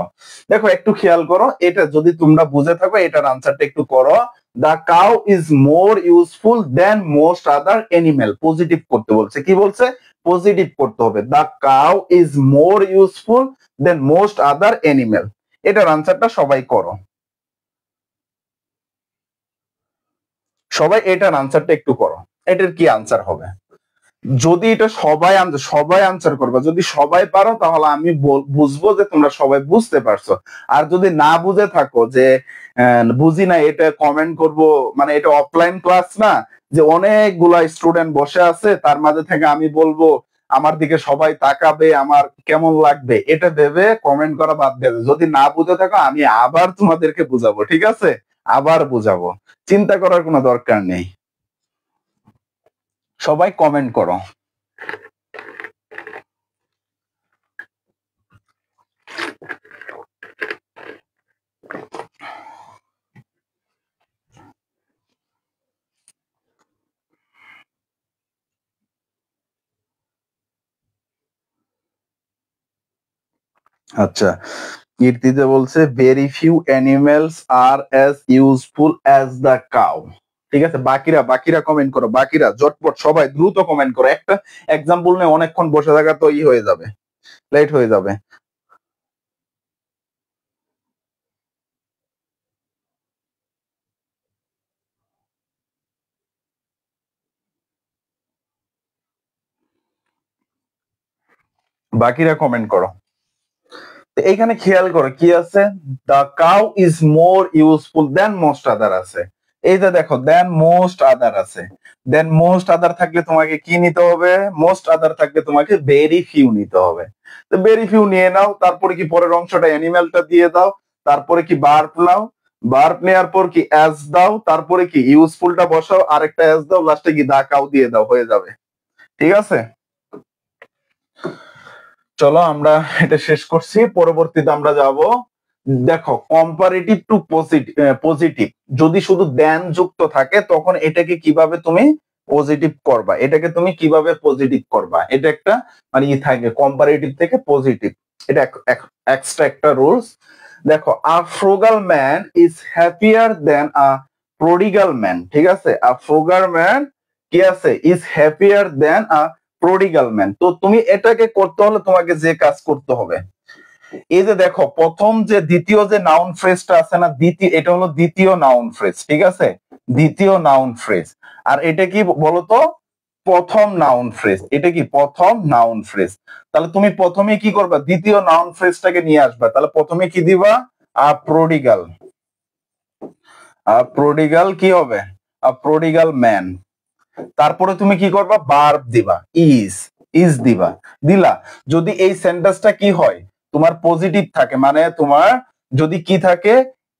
দেখো একটু খেয়াল করো, এটা যদি তোমরা বুঝে থাকো এটার আনসারটা একটু করো। The cow is more useful than most other animal, positive করতে বলছে, কি বলছে, পজিটিভ করতে হবে, the cow is more useful than most other animal. এটার আনসারটা সবাই করো, সবাই এটার আনসারটা একটু করো, এটার কি আনসার হবে। যদি এটা সবাই আনসার করবে, যদি সবাই পারো তাহলে আমি বুঝবো যে তোমরা সবাই বুঝতে পারছো। আর যদি না বুঝে থাকো যে বুঝি না, এটা কমেন্ট করব, মানে এটা অফলাইন ক্লাস না, যে অনেকগুলা স্টুডেন্ট বসে আছে তার মাঝে থেকে আমি বলবো আমার দিকে সবাই তাকাবে, আমার কেমন লাগবে, এটা ভেবে কমেন্ট করা বাদ দেবে। যদি না বুঝে থাকো আমি আবার তোমাদেরকে বুঝাবো, ঠিক আছে, আবার বুঝাবো, চিন্তা করার কোনো দরকার নেই, সবাই কমেন্ট করো। আচ্ছা, কীর্তিতে বলছে very few animals are as useful as the cow, ঠিক আছে। বাকিরা বাকিরা কমেন্ট করো, বাকিরা জটপট সবাই দ্রুত কমেন্ট করো, একটা এক্সাম্পল নিয়ে অনেকক্ষণ বসে থাকা তো হয়ে যাবে, লেট হয়ে যাবে। বাকিরা কমেন্ট করো। এইখানে খেয়াল করো কি আছে, the cow is more useful than most other আছে, এই যে দেখো দেন মোস্ট আদার আছে, দেন মোস্ট আদার থাকলে তোমাকে কি নিতে হবে, মোস্ট আদার থাকলে তোমাকে ভেরি ফিউ নিতে হবে। তো ভেরি ফিউ নিয়ে নাও, তারপরে কি পরের অংশটা অ্যানিমেলটা দিয়ে দাও, তারপরে কি ভার্ব নাও, ভার্ব নেওয়ার পর কি অ্যাজ দাও, তারপরে কি ইউজফুলটা বসাও, আরেকটা অ্যাজ দাও, লাস্টে কি দা কাউ দিয়ে দাও, হয়ে যাবে, ঠিক আছে। চলো আমরা এটা শেষ করছি, পরবর্তীতে আমরা যাব, দেখো কম্পারেটিভ টু পজিটিভ, যদি শুধু দেন যুক্ত থাকে তখন এটাকে কিভাবে তুমি পজিটিভ করবা, এটাকে তুমি কিভাবে পজিটিভ করবা, এটা একটা মানে ই থাকে কম্পারেটিভ থেকে পজিটিভ, এটা এক্সট্রা একটা রুলস। দেখো a frugal man is happier than a prodigal man, ঠিক আছে, আ ফ্রুগাল ম্যান কি আছে, is happier than a prodigal man. তো তুমি এটাকে করতে হলে তোমাকে যে কাজ করতে হবে, এই যে দেখো প্রথম যে দ্বিতীয় যে নাউন ফ্রেজটা আছে না, দ্বিতীয়, এটা হলো দ্বিতীয় নাউন ফ্রেজ, ঠিক আছে, দ্বিতীয় নাউন ফ্রেজ। আর এটা কি বলতো, প্রথম নাউন ফ্রেজ। এটা কি প্রথম নাউন ফ্রেজ। তাহলে তুমি প্রথমে কি করবা, দ্বিতীয় নাউন ফ্রেজটাকে নিয়ে আসবা। তাহলে প্রথমে কি দিবা, প্রডিগাল। প্রডিগাল কি হবে, প্রডিগাল ম্যান। তারপরে তুমি কি করবা, ভার্ব দিবা, ইজ, ইজ দিবা, দিলা। যদি এই সেন্টেন্সটা কি হয়, তোমার পজিটিভ থাকে, মানে তোমার যদি কি থাকে,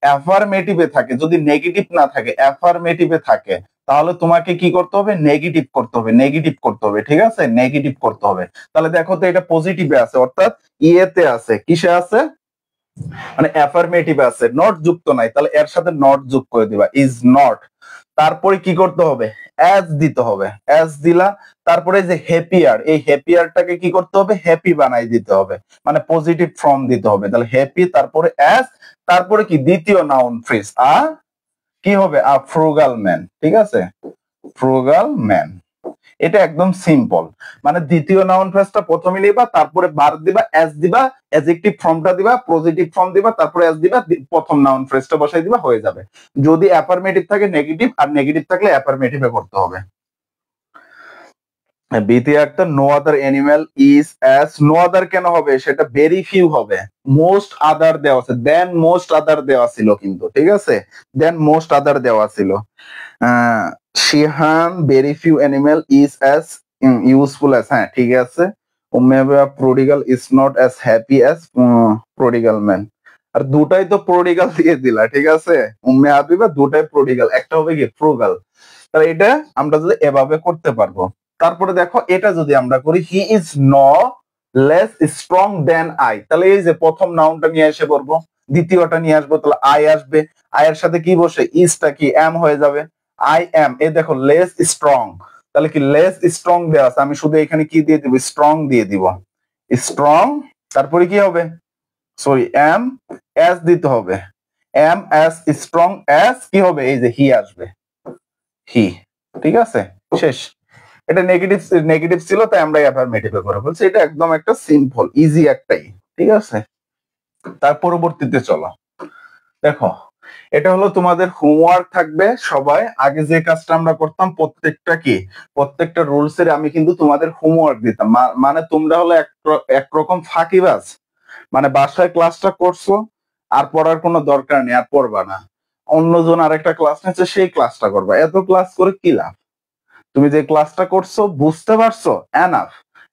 অ্যাফার্মেটিভে থাকে, যদি নেগেটিভ না থাকে, অ্যাফার্মেটিভে থাকে, তাহলে তোমাকে কি করতে হবে, নেগেটিভ করতে হবে, নেগেটিভ করতে হবে, ঠিক আছে, নেগেটিভ করতে হবে। তাহলে দেখো তো এটা পজিটিভে আছে, অর্থাৎ ইয়েতে আছে, কিসে আছে, মানে অ্যাফার্মেটিভ আছে, নট যুক্ত নাই, তাহলে এর সাথে নট যোগ করে দিবা, ইজ নট। তারপরে কি করতে হবে, অ্যাজ দিতে হবে, অ্যাজ দিলা। তারপরে যে হ্যাপিয়ার, এই হ্যাপিয়ারটাকে কি করতে হবে, হ্যাপি বানাই দিতে হবে, মানে পজিটিভ ফর্ম দিতে হবে। তাহলে হ্যাপি, তারপরে অ্যাজ, তারপরে কি দ্বিতীয় নাউন ফ্রেজ কি হবে, ফ্রুগাল ম্যান, ঠিক আছে, ফ্রুগাল ম্যান। এটা একদম সিম্পল, মানে দ্বিতীয় নাউন ফ্রেজটা প্রথমে নিবা, তারপরে ভার্ব দিবা, অ্যাজ দিবা, অ্যাডজেক্টিভ ফর্মটা দিবা, পজিটিভ ফর্ম দিবা, তারপরে অ্যাজ দিবা, প্রথম নাউন ফ্রেজটা বসাই দিবা, হয়ে যাবে। যদি অ্যাফার্মেটিভ থাকে নেগেটিভ, আর নেগেটিভ থাকলে অ্যাফার্মেটিভে করতে হবে। দ্বিতীয় একটা, no other animal is as, no other কেন হবে, সেটা ভেরি ফিউ হবে। মোস্ট আদার দেওয়া আছে, দেন মোস্ট আদার দেওয়া ছিল কিন্তু, ঠিক আছে, দেন মোস্ট আদার দেওয়া ছিল। Shihan very few animal is as useful as, হ্যাঁ ঠিক আছে। Prodigal is not as happy as prodigal man. আর দুটাই তো প্রডিগাল দিয়ে দিলা, ঠিক আছে, উম্মে হাবিবা দুটাই প্রডিগাল, একটা হবে কি ফ্রুগাল। তাহলে এটা আমরা যদি এভাবে করতে পারবো। তারপরে দেখো এটা যদি আমরা করি, he is no less strong than I, তাহলে এই যে প্রথম নাউনটা নিয়ে এসে পড়বো, দ্বিতীয়টা নিয়ে আসবো, তাহলে আই আসবে, আয়ের সাথে কি বসে, ইজটা কি এম হয়ে যাবে, আই এম। এই দেখো লেস স্ট্রং, তাহলে কি লেস স্ট্রং দেওয়া আছে, আমি শুধু এখানে কি দিয়ে দিব, স্ট্রং দিয়ে দিব, স্ট্রং। তারপরে কি হবে, সরি এম এস দিতে হবে, এম এস স্ট্রং এস কি হবে, এই যে হি আসবে, হি, ঠিক আছে, শেষ। এটা নেগেটিভ, নেগেটিভ ছিল, তাই আমরা অ্যাফার্মেটিভে করে বলছি। এটা একদম একটা সিম্পল ইজি একটাই, ঠিক আছে। তার পরবর্তীতে চলো, দেখো এটা হলো তোমাদের হোমওয়ার্ক থাকবে। সবাই আগে যে কাজটা আমরা করতাম, প্রত্যেকটা কি, প্রত্যেকটা রুলস এর আমি কিন্তু তোমাদের হোমওয়ার্ক দিতাম, মানে তোমরা হলো একরকম ফাঁকিবাজ, মানে বাসায় ক্লাসটা করছো আর পড়ার কোনো দরকার নেই, আর পড়বা না, অন্যজন আরেকটা ক্লাস নিচ্ছে, সেই ক্লাসটা করবা। এত ক্লাস করে কি লাভ, তুমি যে ক্লাসটা করছো বুঝতে পারছো, এনাফ।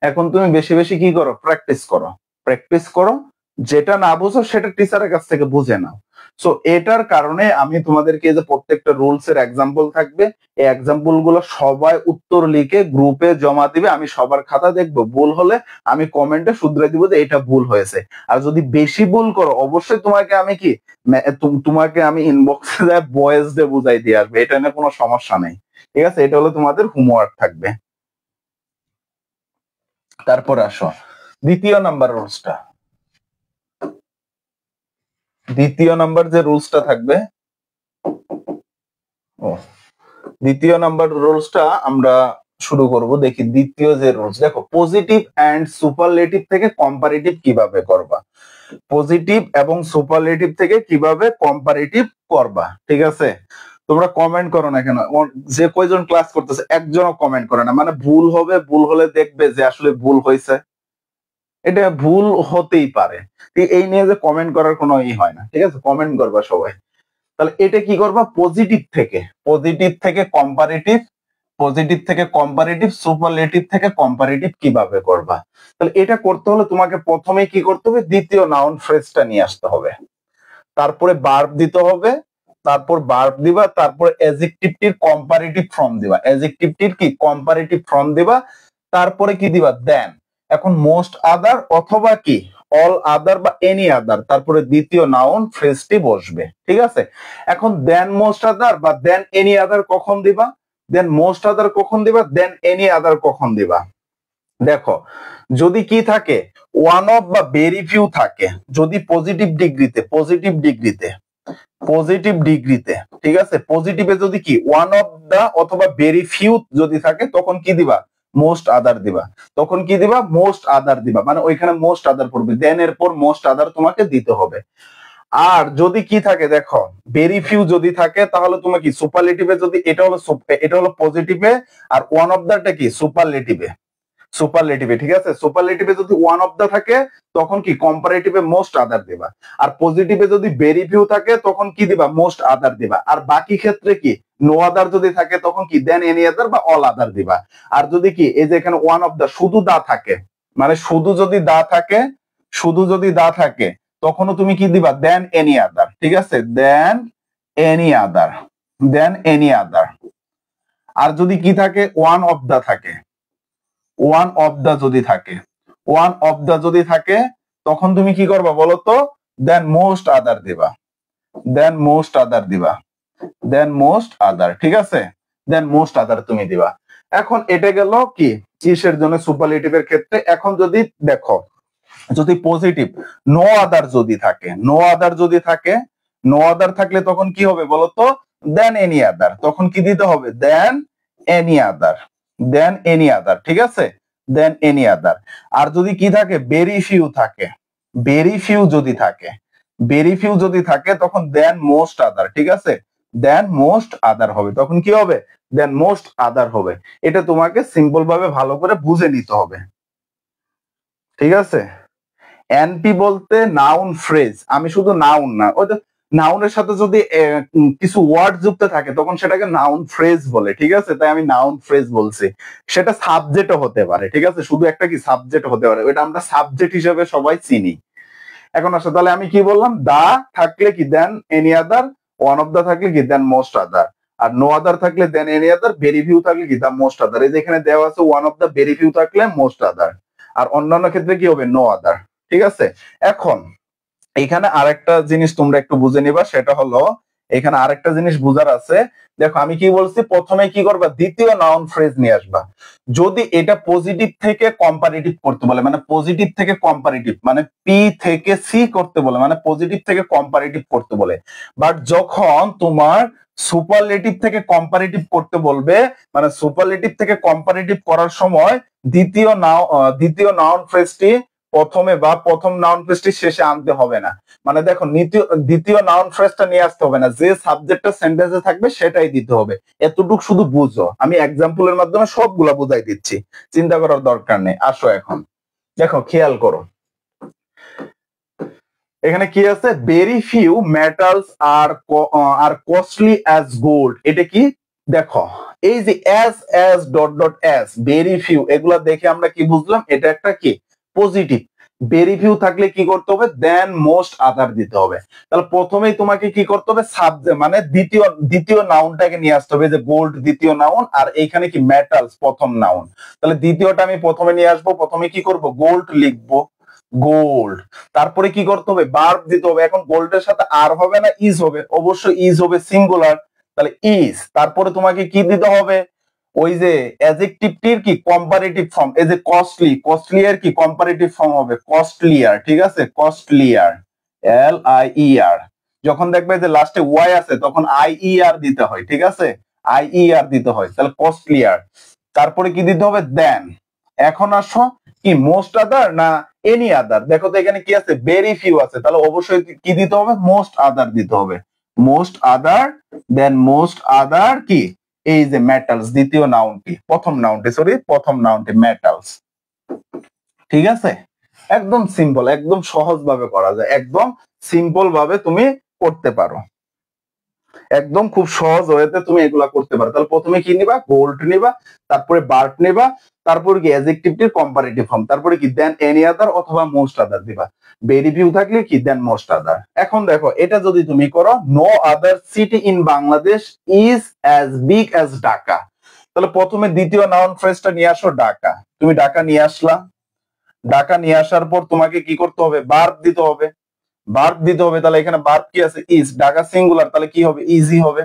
এখন তুমি বেশি বেশি কি করো, প্র্যাকটিস করো, প্র্যাকটিস করো, যেটা না বুঝো সেটা টিচারের কাছ থেকে বুঝে নাও। সো এটার কারণে আমি তোমাদেরকে যে প্রত্যেকটা রুলস এর এক্সাম্পল থাকবে, এই এক্সাম্পল গুলো সবাই উত্তর লিখে গ্রুপে জমা দিবে, আমি সবার খাতা দেখবো, ভুল হলে আমি কমেন্টে শুধরে দিব যে এটা ভুল হয়েছে। আর যদি বেশি ভুল করো, অবশ্যই তোমাকে আমি কি, তোমাকে আমি ইনবক্সে ভয়েস দিয়ে বুঝাই দিয়ে আসবে, এটা নিয়ে কোনো সমস্যা নেই, ঠিক আছে। এটা হলো তোমাদের হোমওয়ার্ক থাকবে। তারপর আসো দ্বিতীয় নাম্বার রুলসটা, দ্বিতীয় নাম্বার যে রুলসটা থাকবে, ও দ্বিতীয় নাম্বার রুলসটা আমরা শুরু করব। দেখি দ্বিতীয় যে রুলস, দেখো পজিটিভ এন্ড সুপারলেটিভ থেকে কম্পারেটিভ কিভাবে করবা, পজিটিভ এবং সুপারলেটিভ থেকে কিভাবে কম্পারেটিভ করবা, ঠিক আছে। তোমরা কমেন্ট করো না কেন, যে কয়জন ক্লাস করতেছে একজনও কমেন্ট করে না, মানে ভুল হবে, ভুল হলে দেখবে যে আসলে ভুল হয়েছে, এটা ভুল হতেই পারে, এই নিয়ে যে কমেন্ট করার কোনো ই হয় না, ঠিক আছে, কমেন্ট করবা সবাই। তাহলে এটা কি করবা, পজিটিভ থেকে, পজিটিভ থেকে কম্পারেটিভ, পজিটিভ থেকে কম্পারেটিভ, সুপারলেটিভ থেকে কম্পারেটিভ কিভাবে করবা। তাহলে এটা করতে হলে তোমাকে প্রথমে কি করতে হবে, দ্বিতীয় নাউন ফ্রেজটা নিয়ে আসতে হবে, তারপরে ভার্ব দিতে হবে, তারপর ভার্ব দিবা, তারপর অ্যাডজেক্টিভটির কম্পারেটিভ ফর্ম দিবা, অ্যাডজেক্টিভটির কি কম্পারেটিভ ফর্ম দিবা, তারপরে কি দিবা, দেন। এখন মোস্ট আদার অথবা কি অল আদার বা এনি আদার, তারপরে দ্বিতীয় নাউন ফ্রেজটি বসবে, ঠিক আছে। এখন দেন মোস্ট আদার বা দেন এনি আদার কখন দিবা, দেন মোস্ট আদার কখন দিবা, দেন এনি আদার কখন দিবা। দেখো যদি কি থাকে, ওয়ান অফ বা ভেরি ফিউ থাকে, যদি পজিটিভ ডিগ্রিতে, পজিটিভ ডিগ্রিতে, পজিটিভ ডিগ্রিতে, ঠিক আছে? পজিটিভে যদি কি ওয়ান অফ দা অথবা ভেরি ফিউ যদি থাকে তখন কি দিবা? মোস্ট আদার দিবা। তখন কি দিবা? মোস্ট আদার দিবা, মানে ওইখানে মোস্ট আদার পড়বে, দেন এর পর মোস্ট আদার তোমাকে দিতে হবে। আর যদি কি থাকে দেখো, ভেরি ফিউ যদি থাকে তাহলে তুমি কি সুপারলেটিভে, যদি এটা হলো পজিটিভে আর ওয়ান অফ দাটা কি সুপারলেটিভে, ঠিক আছে? সুপারলেটিভে যদি ওয়ান অফ দা থাকে তখন কি কম্পারেটিভে মোস্ট আদার দিবা। আর পজিটিভে যদি ভেরি ফিউ থাকে তখন কি দিবা? মোস্ট আদার দিবা। আর বাকি ক্ষেত্রে কি নো আদার যদি থাকে তখন কি দেন এনি আদার বা অল আদার দিবা। আর যদি কি এই যে এখানে ওয়ান অফ দা শুধু দা থাকে, মানে শুধু যদি দা থাকে তখনও তুমি কি দিবা? দেন এনি আদার, ঠিক আছে? দেন এনি আদার। আর যদি কি থাকে? ওয়ান অফ দা থাকে, ওয়ান অফ দা যদি থাকে তখন তুমি কি করবা বলো তো? দেন মোস্ট আদার দিবা, ঠিক আছে? দেন মোস্ট আদার তুমি দিবা। এখন এটা গেল কি কিসের জন্য? সুপারলেটিভের ক্ষেত্রে। এখন যদি দেখো, যদি পজিটিভ নো আদার থাকলে তখন কি হবে বলতো? দেন এনি আদার, তখন কি দিতে হবে? দেন এনি আদার, ঠিক আছে? দেন এনি আদার। আর যদি কি থাকে? ভেরি ফিউ যদি থাকে তখন দেন মোস্ট আদার, ঠিক আছে? দেন মোস্ট আদার হবে, তখন কি হবে? দেন মোস্ট আদার হবে। এটা তোমাকে সিম্পল ভাবে ভালো করে বুঝে নিতে হবে, ঠিক আছে? এনপি বলতে নাউন ফ্রেজ, আমি শুধু নাউন না, ওই নাউনের সাথে যদি কিছু ওয়ার্ড যুক্ত থাকে তখন সেটাকে নাউন ফ্রেজ বলে, ঠিক আছে? তাই আমি নাউন ফ্রেজ বলছি। সেটা সাবজেক্টও হতে পারে, ঠিক আছে? শুধু একটা কি সাবজেক্ট হতে পারে, ওইটা আমরা সাবজেক্ট হিসেবে সবাই চিনি। এখন আসো তাহলে আমি কি বললাম? দা থাকলে কি than any other, one of the থাকলে কি দেন মোস্ট আদার, আর নো আদার থাকলে than any other, very few থাকলে কি দা মোস্ট আদার। এই যে এখানে দেওয়া আছে one of the, very few থাকলে মোস্ট আদার, আর অন্যান্য ক্ষেত্রে কি হবে? নো আদার, ঠিক আছে? এখন এখানে আরেকটা জিনিস তোমরা একটু বুঝে নিবা, সেটা হলো এখানে আরেকটা জিনিস বুঝার আছে। দেখো আমি কি বলছি, প্রথমে কি করবা? দ্বিতীয় নাউন ফ্রেজ নিয়ে আসবা। যদি এটা পজিটিভ থেকে কম্পারেটিভ করতে বলে, মানে পজিটিভ থেকে কম্পারেটিভ, মানে পি থেকে সি করতে বলে, মানে পজিটিভ থেকে কম্পারেটিভ করতে বলে। বাট যখন তোমার সুপারলেটিভ থেকে কম্পারেটিভ করতে বলবে, মানে সুপারলেটিভ থেকে কম্পারেটিভ করার সময় দ্বিতীয় নাউন ফ্রেজটি প্রথমে বা প্রথম নাউন ফ্রেজটি শেষে আনতে হবে না। মানে দেখো দ্বিতীয় নাউন ফ্রেজটা নিয়ে আসতে হবে না, যে সাবজেক্টটা সেন্টেন্সে থাকবে সেটাই দিতে হবে। এতটুকু শুধু বুঝো, আমি এক্সাম্পলের মাধ্যমে সবগুলা বুঝাই দিচ্ছি, চিন্তা করার দরকার নেই। আসো এখন দেখো, খেয়াল করো এখানে কি আছে? ভেরি ফিউ মেটালস আর কস্টলি অ্যাজ গোল্ড। এটা কি? দেখো এই যে S dot dot S, very few, এগুলা দেখে আমরা কি বুঝলাম? এটা একটা কি পজিটিভ। ভেরি ফিউ থাকলে কি করতে হবে? দেন মোস্ট আদার দিতে হবে। তাহলে প্রথমেই তোমাকে কি করতে হবে? সাবজেক্ট মানে দ্বিতীয় নাউনটাকে নিয়ে আসতে হবে, যে গোল্ড দ্বিতীয় নাউন, আর এইখানে কি মেটালস প্রথম নাউন। তাহলে দ্বিতীয়টা আমি প্রথমে নিয়ে আসবো, প্রথমে কি করব? গোল্ড লিখবো, গোল্ড। তারপরে কি করতে হবে? ভার্ব দিতে হবে। এখন গোল্ডের সাথে আর হবে না ইজ হবে, অবশ্যই ইজ হবে, সিঙ্গুলার, তাহলে ইজ। তারপরে তোমাকে কি দিতে হবে? ওই যে অ্যাডজেক্টিভটির কি কম্পারেটিভ ফর্ম, এই যে কস্টলি এর কি কম্পারেটিভ ফর্ম হবে? কস্টলিয়ার, ঠিক আছে? Costlier, LIER। যখন দেখবে যে লাস্টে ওয়াই আছে তখন IER দিতে হয়, ঠিক আছে? IER দিতে হয়, তাহলে কস্টলিয়ার। তারপরে কি দিতে হবে? দেন। এখন আসো কি মোস্ট আদার না এনি আদার? দেখো তো এখানে কি আছে? ভেরি ফিউ আছে, তাহলে অবশ্যই কি দিতে হবে? মোস্ট আদার দিতে হবে, মোস্ট আদার। দেন মোস্ট আদার কি? এই যে মেটালস দ্বিতীয় নাউনটি, প্রথম নাউনটি মেটালস, ঠিক আছে? একদম সিম্পল, একদম সহজ ভাবে করা যায়, একদম সিম্পল ভাবে তুমি করতে পারো, একদম খুব সহজ ওয়েতে তুমি এগুলা করতে পারো। তাহলে প্রথমে কি নিবা? গোল্ড নিবা, তারপরে বার্ট নিবা, তারপরে কি অ্যাডজেক্টিভটির কম্পারেটিভ ফর্ম, তারপরে কি দেন এনি আদার অথবা মোস্ট আদার দিবা। ভেরি ফিউ থাকলে কি দেন মোস্ট আদার। এখন দেখো এটা যদি তুমি করো, no other city in Bangladesh is as big as Dhaka. তাহলে প্রথমে দ্বিতীয় নাউন ফ্রেজটা নিয়ে আসো, ঢাকা। তুমি ঢাকা নিয়ে আসলা, ঢাকা নিয়ে আসার পর তোমাকে কি করতে হবে? ভার্ব দিতে হবে, তাহলে এখানে ভার্ব কি আছে? ইজ। ঢাকা সিঙ্গুলার, তাহলে কি হবে? ইজি হবে,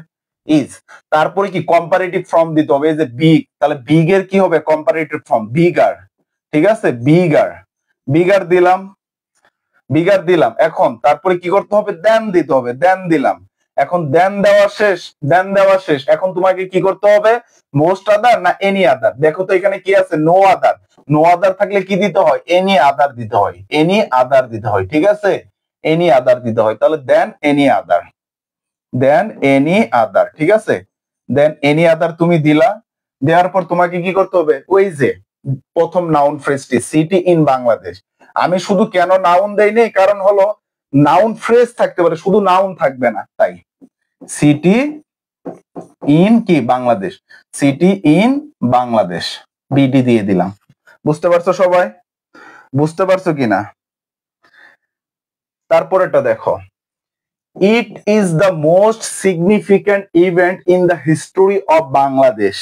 ইজ। তারপরে কি কম্পারেটিভ ফর্ম দিতে হবে, এই যে বিগ, তাহলে বিগ এর কি হবে? কম্পারেটিভ ফর্ম বিগার, ঠিক আছে? বিগার দিলাম। এখন তারপরে কি করতে হবে? দেন দিতে হবে, দেন দিলাম। এখন দেন দেওয়া শেষ, দেন দেওয়া শেষ, এখন তোমাকে কি করতে হবে, মোস্ট আদার না এনি আদার। দেখো তো এখানে কি আছে, নো আদার। নো আদার থাকলে কি দিতে হয়, এনি আদার দিতে হয়, এনি আদার দিতে হয়, ঠিক আছে, এনি আদার দিতে হয়। তাহলে দেন এনি আদার, দেন এনি আদার, ঠিক আছে, দেন এনি আদার তুমি দিলা। দেওয়ার পর তোমাকে কি করতে হবে, ওই যে প্রথম নাউন ফ্রেজটি সিটি ইন বাংলাদেশ, আমি শুধু কেন নাউন দেই নেই, কারণ হলো নাউন ফ্রেজ থাকতে পারে, শুধু নাউন থাকবে না, তাই সিটি ইন কি Bangladesh, city in Bangladesh, BD দিয়ে দিলাম। বুঝতে পারছো সবাই, বুঝতে পারছো কিনা? তারপরেটা দেখো, it is the most significant event in the history of Bangladesh.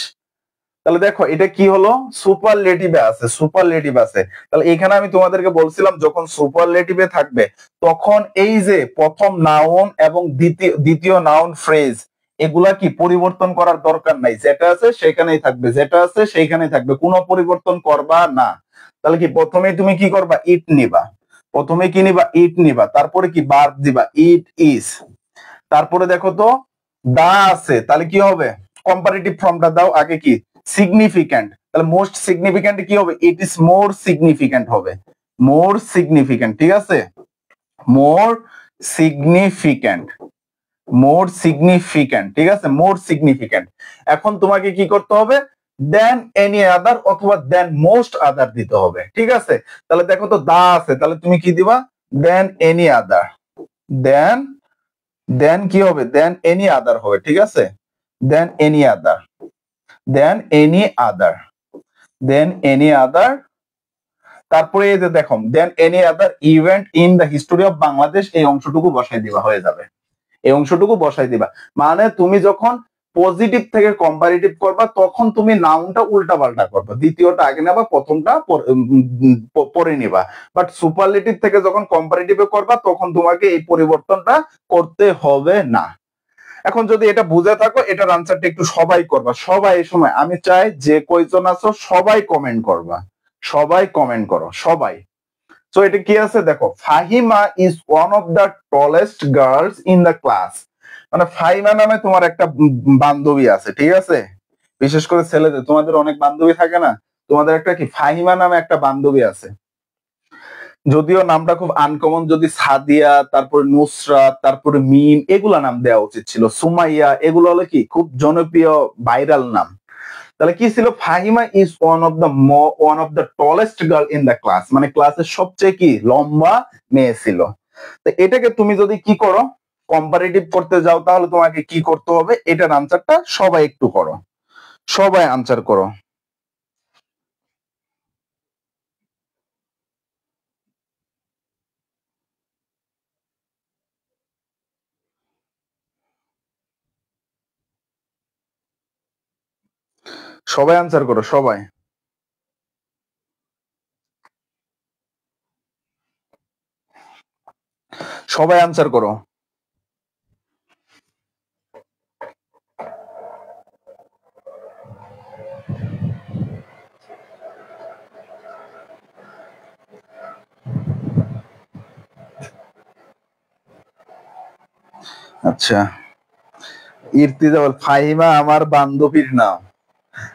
তাহলে দেখো এটা কি হলো, সুপারলেটিভে আছে, সুপারলেটিভ আছে। তাহলে এখানে আমি তোমাদেরকে বলছিলাম যখন সুপারলেটিভে থাকবে তখন এই যে প্রথম নাউন এবং দ্বিতীয় নাউন ফ্রেজ এগুলা কি পরিবর্তন করার দরকার নাই, যেটা আছে সেখানেই থাকবে, যেটা আছে সেইখানেই থাকবে, কোনো পরিবর্তন করবা না। তাহলে কি প্রথমে তুমি কি করবা, ইট নিবা, প্রথমে কি নিবা, ইট নিবা, তারপরে কি ভার্ব দিবা, ইট ইজ, তারপরে দেখো তো দা আছে, তাহলে কি হবে, কম্পারেটিভ ফর্মটা দাও আগে, কি সিগনিফিক্যান্ট, তাহলে মোস্ট সিগনিফিক্যান্ট কি হবে, ইট ইজ মোর সিগনিফিক্যান্ট হবে, মোর সিগনিফিক্যান্ট, ঠিক আছে, মোর সিগনিফিক্যান্ট, মোর সিগনিফিক্যান্ট, ঠিক আছে, মোর সিগনিফিক্যান্ট। এখন তোমাকে কি করতে হবে, দেন এনি আদার অথবা দেন মোস্ট আদার দিতে হবে, ঠিক আছে। তাহলে দেখো তো দা আছে, তাহলে তুমি কি দিবা, দেন এনি আদার, দেন দেন কি হবে, দেন এনি আদার হবে, ঠিক আছে, দেন এনি আদার, দেন এনি আদার, দেন এনি আদার। তারপরে এই যে দেখো, দেন any other event in the history of Bangladesh, এই অংশটুকু বসাই দিবা, হয়ে যাবে, এই অংশটুকু বসাই দিবা। মানে তুমি যখন পজিটিভ থেকে কম্পারেটিভ করবা তখন তুমি নাউনটা উল্টা পাল্টা করবা, দ্বিতীয়টা আগে নেবা, প্রথমটা পরে নিবা। বাট সুপারলেটিভ থেকে যখন কম্পারেটিভে করবা তখন তোমাকে এই পরিবর্তনটা করতে হবে না। এখন যদি এটা বুঝে থাকো এটার আনসারটা একটু সবাই করবা, সবাই এই সময় আমি চাই যে কয়জন আছো সবাই কমেন্ট করবা, সবাই কমেন্ট করো, সবাই। সো এটা কি আছে দেখো, Fahima is one of the tallest girls in the class. মানে ফাহিমা নামে তোমার একটা বান্ধবী আছে, ঠিক আছে, বিশেষ করে ছেলেদের, তোমাদের অনেক বান্ধবী থাকে না, তোমাদের একটা কি ফাহিমা নামে একটা বান্ধবী আছে, যদিও নামটা খুব আনকমন, যদি সাদিয়া, তারপরে নুসরাত, তারপরে মিম, এগুলা নাম দেওয়া উচিত ছিল, সুমাইয়া, এগুলো হলো কি খুব জনপ্রিয় ভাইরাল নাম। তাহলে কি ছিল, Fahima is one of the tallest girl in the class, মানে ক্লাসের সবচেয়ে কি লম্বা মেয়ে ছিল। তো এটাকে তুমি যদি কি করো, কম্পারেটিভ করতে যাও, তাহলে তোমাকে কি করতে হবে, এটার আনসারটা সবাই একটু করো, সবাই আনসার করো। সবাই আনসার করো, সবাই, সবাই আনসার করো। আচ্ছা, ইরতিজা বল, ফাহিমা আমার বান্ধবীর নাম।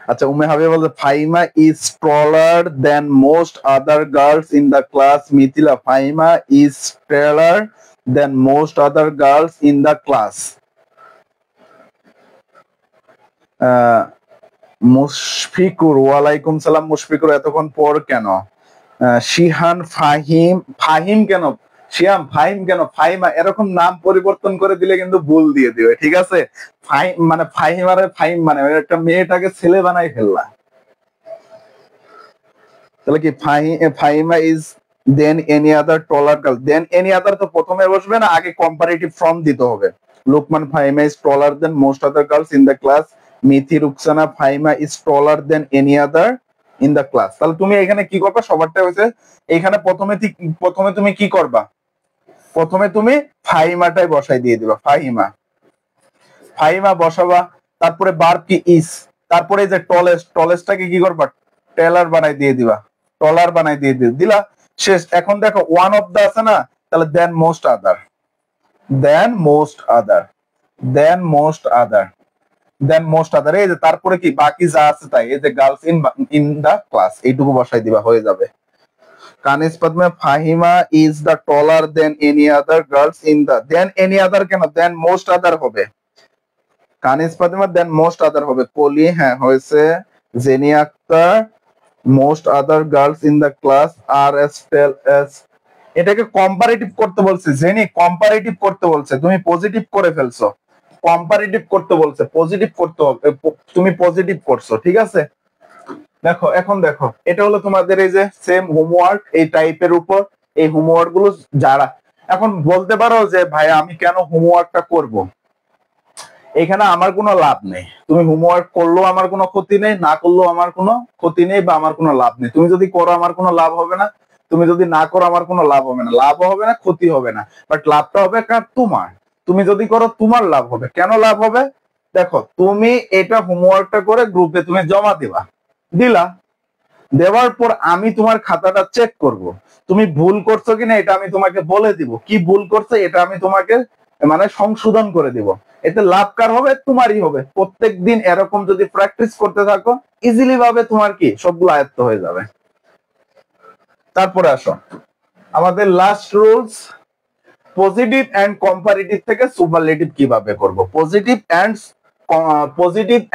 আচ্ছা, উম্মে হাবিবা বলছে Fahima is taller than most other girls in the class. Mithila, Fahima is taller than most other girls in the class. Mushfiqur, ওয়ালাইকুম সালাম মুশফিকুর, এতক্ষণ পর কেন? শিহান, ফাহিম, ফাহিম কেন, শিয়াম ফাহিম কেন, ফাহিমা, এরকম নাম পরিবর্তন করে দিলে কিন্তু ভুল দিয়ে দিবে, ঠিক আছে। ফাহিম মানে ফাহিম, আর ফাহিম মানে একটা মেয়েটাকে ছেলে বানাই ফেললা। তাহলে কি Fahima is than any other taller girl, than any other তো প্রথমে বসবে না, আগে কম্পারেটিভ ফর্ম দিতে হবে। Luqman, Fahima is taller than most other girls in the class. Mithi, Ruksana, Fahima is taller than any other in the class. তাহলে তুমি এখানে কি করবা, সবারটা হয়েছে, এখানে প্রথমে তুমি কি করবা, প্রথমে তুমি ফাহিমাটাই বসাই দিয়ে দিবা, ফাহিমা, ফাহিমা বসাবা। তারপরে ভার্ব কি ইজ, তারপরে যে টলেস্টটাকে কি করবা, টেলার বানাই দিয়ে দিবা, টলার বানাই দিয়ে দিলা, শেষ। এখন দেখো ওয়ান অফ দা আছে না, তাহলে দেন মোস্ট আদার, দেন মোস্ট আদার, দেন মোস্ট আদার, দেন মোস্ট আদার, এই যে তারপরে কি বাকি যা আছে তাই, এই যে গার্লস ইন দা ক্লাস এইটুকু বসাই দিবা, হয়ে যাবে। কানিসপাত মে Fahima is the taller than any other girls in the, than any other কেন, দেন মোস্ট আদার হবে। কানিসপাত মে দেন মোস্ট আদার হবে। কলি, হ্যাঁ হয়েছে। Jenny Akter, most other girls in the class are as tall as, এটাকে কম্পারেটিভ করতে বলছে। জেনি কম্পারেটিভ করতে বলছে, তুমি পজিটিভ করে ফেলছো। কম্পারেটিভ করতে বলছে, পজিটিভ করতে হবে, তুমি পজিটিভ করছো, ঠিক আছে। দেখো এখন দেখো, এটা হলো তোমাদের এই যে সেম হোমওয়ার্ক এই টাইপের উপর, এই হোমওয়ার্ক গুলো যারা এখন বলতে পারো যে ভাই আমি কেন হোমওয়ার্কটা করব, এখানে আমার কোনো লাভ নেই। তুমি হোমওয়ার্ক করলেও আমার কোনো ক্ষতি নেই, না করলেও আমার কোনো ক্ষতি নেই, বা আমার কোনো লাভ নেই। তুমি যদি করো আমার কোনো লাভ হবে না, তুমি যদি না করো আমার কোনো লাভ হবে না, লাভ হবে না, ক্ষতি হবে না, বাট লাভটা হবে কার, তোমার। তুমি যদি করো তোমার লাভ হবে। কেন লাভ হবে, দেখো তুমি এটা হোমওয়ার্কটা করে গ্রুপে তুমি জমা দিবা, দিলা, দেওয়ার পর আমি তোমার খাতাটা চেক করব, তুমি ভুল করছো কিনা এটা আমি তোমাকে বলে দিব, কি ভুল করছো এটা আমি তোমাকে মানে সংশোধন করে দিব। এতে লাভ কার হবে, তোমারই হবে। প্রত্যেকদিন এরকম যদি প্র্যাকটিস করতে থাকো ইজিলি ভাবে তোমার কি সবগুলো আয়ত্ত হয়ে যাবে। তারপরে আসো আমাদের last rules, positive and comparative থেকে সুপারলেটিভ কিভাবে করব, পজিটিভ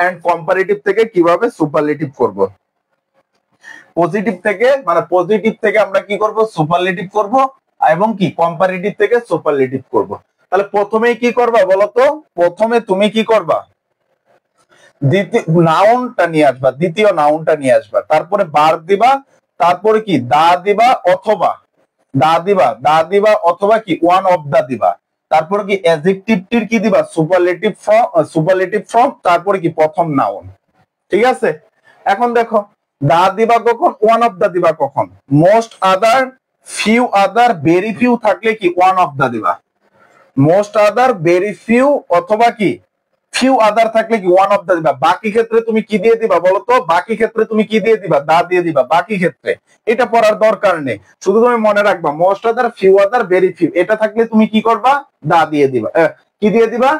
এন্ড কম্পারেটিভ থেকে কিভাবে সুপারলেটিভ করব। পজিটিভ থেকে মানে পজিটিভ থেকে আমরা কি করব, সুপারলেটিভ করব, এবং কি কম্পারেটিভ থেকে সুপারলেটিভ করব। তাহলে প্রথমেই কি করবা বলতো, প্রথমে তুমি কি করবা, দ্বিতীয় নাউনটা নিয়ে আসবা, দ্বিতীয় নাউনটা নিয়ে আসবা, তারপরে ভার্ব দিবা, তারপরে কি দা দিবা অথবা অথবা কি ওয়ান অফ দা দিবা, তারপরে কি অ্যাডজেক্টিভটির কি দিবা, সুপারলেটিভ ফর্ম, তারপরে কি প্রথম নাউন, ঠিক আছে। এখন দেখো দা দিবা কখন, ওয়ান অফ দা দিবা কখন, মোস্ট আদার, ফিউ আদার, ভেরি ফিউ থাকলে কি ওয়ান অফ দা দিবা, মোস্ট আদার, ভেরি ফিউ অথবা কি ফিউ আদার থাকলে কি ওয়ান অফ দা দিবা। বাকি ক্ষেত্রে তুমি কি দিয়ে দিবা বলতো, বাকি ক্ষেত্রে তুমি কি দিয়ে দিবা, দা দিয়ে দিবা বাকি ক্ষেত্রে। এটা পড়ার দরকার নেই, শুধু তুমি মনে রাখবা মোস্ট আদার, ফিউ আদার, ভেরি ফিউ, এটা থাকলে তুমি কি করবা, দা দিয়ে দিবা, কি দিয়ে দিবা,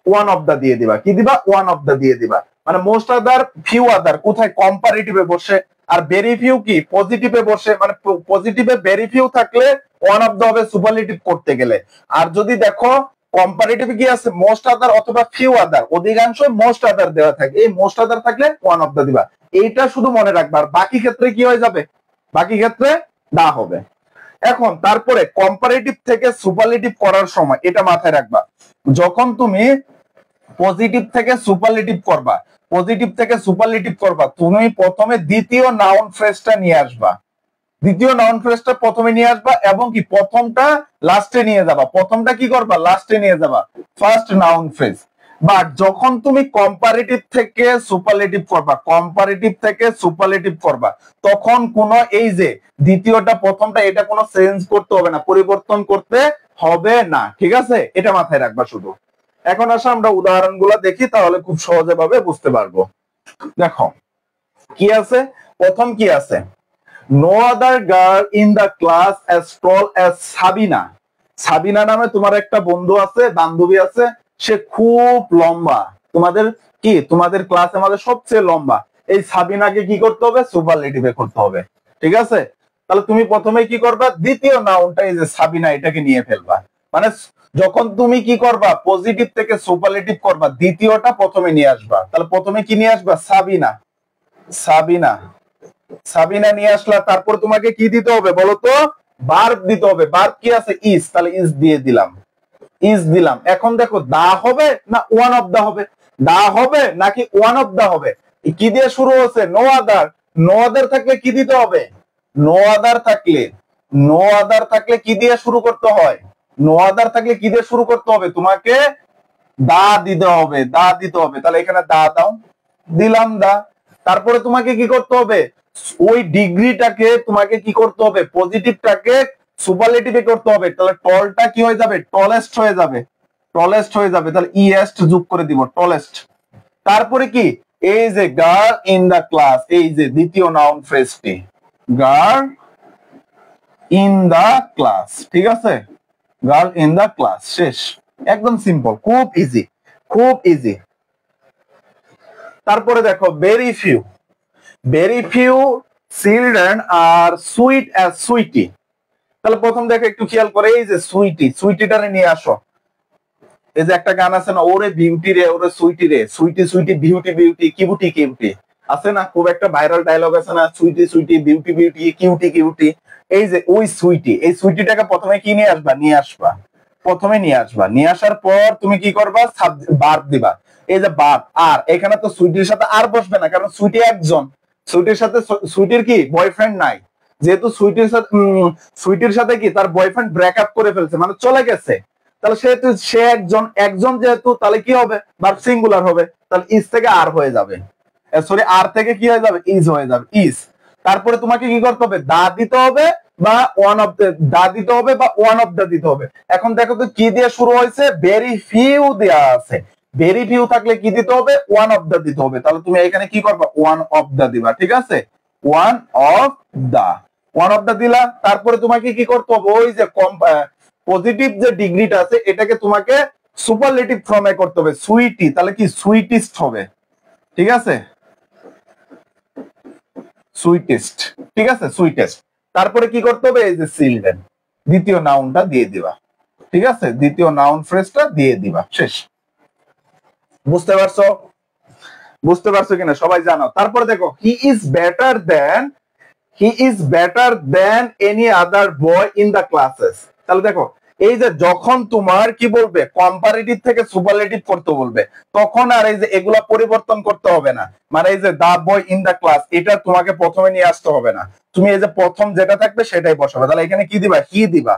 ওয়ান অফ দা দিয়ে দিবা, কি দিবা, ওয়ান অফ দা দিয়ে দিবা। মানে মোস্ট আদার, ফিউ আদার কোথায়, কম্পারেটিভে বসে, আর ভেরি ফিউ কি পজিটিভে বসে, মানে পজিটিভে ভেরি ফিউ থাকলে ওয়ান অফ দা হবে সুপারলেটিভ করতে গেলে। আর যদি দেখো কম্পারেটিভ কি আছে, মোস্ট আদার অথবা ফিউ আদার, অধিকাংশ মোস্ট আদার দেওয়া থাকে, এই মোস্ট আদার থাকলে ওয়ান অফ দা দিবা। এইটা শুধু মনে রাখবা, আর বাকি ক্ষেত্রে কি হয়ে যাবে, বাকি ক্ষেত্রে দা হবে। এখন তারপরে কম্পারেটিভ থেকে সুপারলেটিভ করার সময় এটা মাথায় রাখবা, যখন তুমি পজিটিভ থেকে সুপারলেটিভ করবা, পজিটিভ থেকে সুপারলেটিভ করবা, তুমি প্রথমে দ্বিতীয় নাউন ফ্রেজটা নিয়ে আসবা, দ্বিতীয় নাউন ফ্রেজটা প্রথমে নিয়ে আসবা, এবং কি প্রথমটা লাস্টে নিয়ে যাবা, প্রথমটা কি করবা, লাস্টে নিয়ে যাবা, ফার্স্ট নাউন ফ্রেজ। বাট যখন তুমি কম্পারেটিভ থেকে সুপারলেটিভ করবা, কম্পারেটিভ থেকে সুপারলেটিভ করবা, তখন কোন এই যে দ্বিতীয়টা প্রথমটা এটা কোনো চেঞ্জ করতে হবে না, পরিবর্তন করতে হবে না, ঠিক আছে, এটা মাথায় রাখবা শুধু। এখন আসো আমরা উদাহরণগুলো দেখি, তাহলে খুব সহজে ভাবে বুঝতে পারবো। দেখো কি আছে, প্রথম কি আছে, no other girl in the class as tall as Sabina. Sabina নামে তোমার একটা বন্ধু আছে, বান্ধবী আছে, সে খুব লম্বা, তোমাদের কি তোমাদের ক্লাসে আমাদের সবচেয়ে লম্বা। এই সাবিনাকে কি করতে হবে, সুপারলেটিভে করতে হবে, ঠিক আছে। তাহলে তুমি প্রথমে কি করবা, দ্বিতীয় নাউনটা এই যে সাবিনা এটাকে নিয়ে ফেলবা। মানে যখন তুমি কি করবা, পজিটিভ থেকে সুপারলেটিভ করবা, দ্বিতীয়টা প্রথমে নিয়ে আসবা। তাহলে প্রথমে কি নিয়ে আসবা, সাবিনা, সাবিনা, সাবিনা নিয়ে আসলা। তারপর তোমাকে কি দিতে হবে বলতো, ভার্ব দিতে হবে। ভার্ব কি আছে, ইজ, তাহলে ইজ দিয়ে দিলাম, ইজ দিলাম। এখন দেখো দা হবে না ওয়ান অফ দা হবে, দা হবে নাকি ওয়ান অফ দা হবে, কি দিয়ে শুরু হচ্ছে, নো আদার। নো আদার থাকলে কি দিতে হবে, নো আদার থাকলে, নো আদার থাকলে কি দিয়ে শুরু করতে হয়, নো আদার থাকলে কি দিয়ে শুরু করতে হবে, তোমাকে দা দিতে হবে, দা দিতে হবে। তাহলে এখানে দা দাও, দিলাম দা। তারপরে তোমাকে কি করতে হবে, ওই ডিগ্রিটাকে তোমাকে কি করতে হবে, পজিটিভটাকে সুপারলেটিভে করতে হবে। তাহলে টলটা কি হয়ে যাবে, টলেস্ট হয়ে যাবে, টলেস্ট হয়ে যাবে। তাহলে ইএস্ট যোগ করে দিব, টলেস্ট। তারপরে কি, এই যে গার্ল ইন দা ক্লাস, এই যে দ্বিতীয় নাউন ফ্রেজটি, গার্ল ইন দা ক্লাস, ঠিক আছে, গার্ল ইন দা ক্লাস, শেষ। একদম সিম্পল, খুব ইজি, খুব ইজি। তারপরে দেখো very few children are sweet as Sweety. তাহলে প্রথম দেখো একটু খেয়াল করে, এই যে সুইটিটারে নিয়ে আসো। এই যে একটা গান আছে না, ওরে বিউটি রে, ওরে সুইটি রে, sweety sweety beauty beauty cutie cutie, আছে না খুব একটা ভাইরাল ডায়লগ আছে না, sweety sweety beauty beauty cutie cutie. এই যে ওই সুইটি, এই সুইটিটাকে প্রথমে কি নিয়ে আসবা, প্রথমে নিয়ে আসবা। নিয়ে আসার পর তুমি কি করবা, বার্ব দিবা। এই যে বার্ব, আর এখানে তো সুইটির সাথে আর বসবে না, কারণ সুইটি একজন, সুইটির সাথে সুইটির কি বয়ফ্রেন্ড নাই, যেহেতু সুইটির সাথে কি তার বয়ফ্রেন্ড ব্রেকআপ করে ফেলছে, মানে চলে গেছে। তাহলে সেহেতু সে একজন যেহেতু, তাহলে কি হবে, ভার্ব সিঙ্গুলার হবে, তাহলে ইজ থেকে আর হয়ে যাবে, সরি আর থেকে কি হয়ে যাবে, ইজ হয়ে যাবে, ইজ। তারপরে তোমাকে কি করতে হবে, দা দিতে হবে বা ওয়ান অফ দা দিতে হবে বা ওয়ান অফ দা দিতে হবে। এখন দেখো তো কি দিয়ে শুরু হয়েছে, ভেরি ফিউ দেয়া আছে, ভেরি ফিউ থাকলে কি দিতে হবে, ওয়ান অফ দা দিতে হবে। তাহলে তুমি এখানে কি করবা, ওয়ান অফ দা দিবা, ঠিক আছে, one of the, one of the দিলা। তারপরে তোমাকে কি করতে হবে, ওই যে পজিটিভ যে ডিগ্রিটা আছে এটাকে তোমাকে সুপারলেটিভ ফর্মে করতে হবে, সুইটি, তাহলে কি সুইটিস্ট হবে, ঠিক আছে, সুইটেস্ট, ঠিক আছে, সুইটেস্ট। তারপরে কি করতে হবে, এই যে চিলড্রেন, দ্বিতীয় নাউনটা দিয়ে দিবা, ঠিক আছে, দ্বিতীয় নাউন ফ্রেজটা দিয়ে দিবা, শেষ। বুঝতে পারছো, বুঝতে পারছো কিনা সবাই জানো। তারপরে দেখো, he is better than any other boy in the classes. তাহলে দেখো, এই যে যখন তোমার কি বলবে, কম্পারেটিভ থেকে সুপারলেটিভ করতে বলবে, তখন আর এই যে এগুলা পরিবর্তন করতে হবে না। মানে এই যে দা বয় ইন দা ক্লাস, এটা তোমাকে প্রথমে নিয়ে আসতে হবে না, তুমি এই যে প্রথম যেটা থাকবে সেটাই বসাবে। তাহলে এখানে কি দিবা, হি দিবা,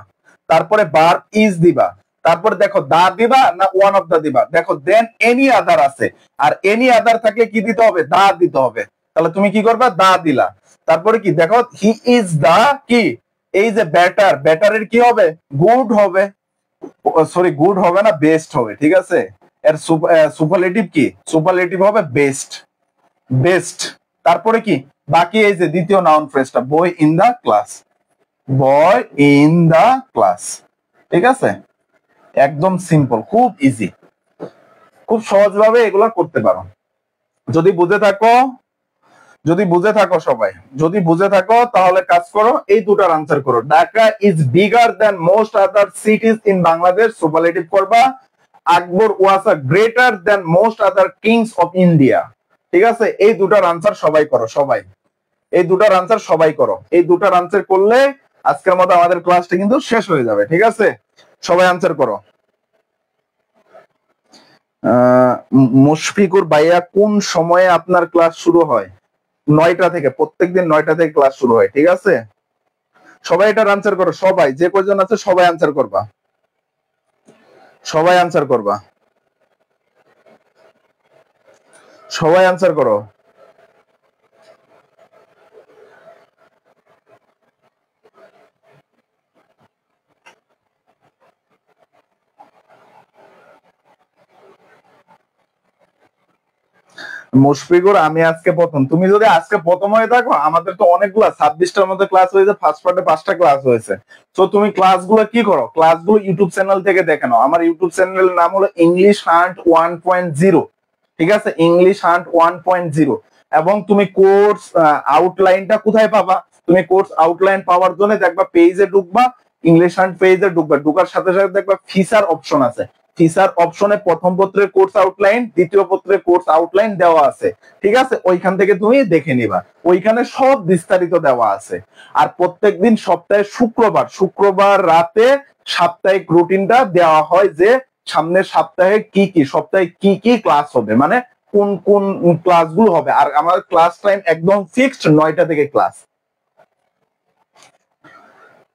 তারপরে ভার্ব ইজ দিবা, তারপরে দেখো দা দিবা না ওয়ান অফ দা দিবা, দেখো দেন এনি আদার আছে, আর এনি আদার থাকলে কি দিতে হবে, দা দিতে হবে। তাহলে তুমি কি করবা, দা দিলা। তারপরে কি দেখো, হি ইজ দা কি, এই যে ব্যাটারের কি হবে, গুড হবে, সরি গুড হবে না, বেস্ট হবে, ঠিক আছে। এর সুপারলেটিভ কি, সুপারলেটিভ হবে বেস্ট, বেস্ট। তারপরে কি বাকি, এই যে দ্বিতীয় নাউন ফ্রেজটা, boy in the class, boy in the class, ঠিক আছে, একদম সিম্পল, খুব ইজি, খুব সহজভাবে এগুলা করতে পারো। যদি বুঝে থাকো সবাই, যদি বুঝে থাকো তাহলে কাজ করো, এই দুটার আনসার করো। Dhaka is bigger than most other cities in Bangladesh, superlative করবা। Akbar was a greater than most other kings of India, ঠিক আছে। এই দুটার আনসার সবাই করো, সবাই এই দুটার আনসার সবাই করো। এই দুটার আনসার করলে আজকের মতো আমাদের ক্লাসটা কিন্তু শেষ হয়ে যাবে, ঠিক আছে। সবাই আনসার করো। মুশফিকুর ভাইয়া, কোন সময়ে আপনার ক্লাস শুরু হয়? 9টা থেকে, প্রত্যেকদিন 9টা থেকে ক্লাস শুরু হয়, ঠিক আছে। সবাই এটার আনসার করো, সবাই যে কয়জন আছে সবাই আনসার করবা, সবাই আনসার করবা, সবাই আনসার করো। মুশফিকুর, আমি আজকে প্রথম, তুমি যদি আজকে প্রথম হয়ে থাকো, আমাদের তো অনেকগুলা 26টার মধ্যে ক্লাস হয়েছে, ফার্স্ট পার্টে 5টা ক্লাস হয়েছে। তো তুমি ক্লাসগুলো কি করো, ক্লাসগুলো ইউটিউব চ্যানেল থেকে দেখে নাও। আমার ইউটিউব চ্যানেলের নাম হলো ইংলিশ হান্ট 1.0, ঠিক আছে, ইংলিশ হান্ট 1.0। এবং তুমি কোর্স আউটলাইনটা কোথায় পাবা, তুমি কোর্স আউটলাইন পাওয়ার জন্য দেখবা পেজে ঢুকবা, ইংলিশ হান্ট পেজে ঢুকবা, ঢুকার সাথে সাথে দেখবা ফিচার অপশন আছে, ফিচার অপশনে প্রথম পত্রের কোর্স আউটলাইন, দ্বিতীয় পত্রের কোর্স আউটলাইন দেওয়া আছে, ঠিক আছে। ওইখান থেকে তুমি দেখে নিবা, ওইখানে সব বিস্তারিত দেওয়া আছে। আর প্রত্যেকদিন সপ্তাহে শুক্রবার রাতে সাপ্তাহিক রুটিনটা দেওয়া হয়, যে সামনের সপ্তাহে কি কি ক্লাস হবে, মানে কোন কোন ক্লাসগুলো হবে। আর আমার ক্লাস টাইম একদম ফিক্সড, 9টা থেকে ক্লাস।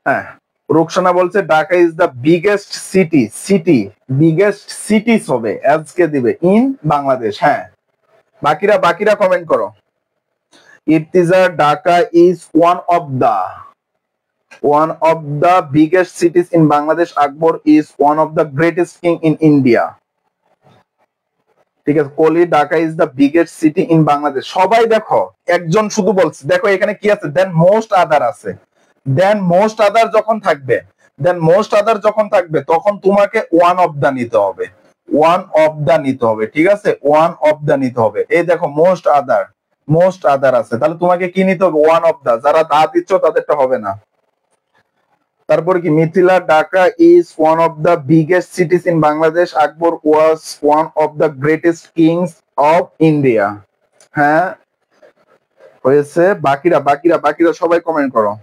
হ্যাঁ, রুকসানা বলছে Dhaka is the biggest biggest cities হবে, আজকে দিবে ইন বাংলাদেশ। হ্যাঁ, বাকিরা কমেন্ট করো। Iftizar, Dhaka is one of the biggest cities in Bangladesh. Akbar is one of the greatest king in India. ঠিক আছে, কলি, Dhaka is the biggest city in Bangladesh. সবাই দেখো, একজন শুধু বলছে, দেখো এখানে কি আছে, দেন মোস্ট আদার আছে। দেন মোস্ট আদার যখন থাকবে, দেন মোস্ট আদার যখন থাকবে তখন তোমাকে ওয়ান অফ দা নিতে হবে, ওয়ান অফ দা নিতে হবে, ঠিক আছে, ওয়ান অফ দা নিতে হবে। এই দেখো মোস্ট আদার, মোস্ট আদার আছে, তাহলে তোমাকে কি নিতে হবে, ওয়ান অফ দা। যারা দা দিচ্ছ তাদেরটা হবে না। তারপর কি, Mithila, Dhaka is one of the biggest cities in Bangladesh, Akbar was one of the greatest kings of India. হ্যাঁ হয়েছে। বাকিরা বাকিরা বাকিরা সবাই কমেন্ট করো।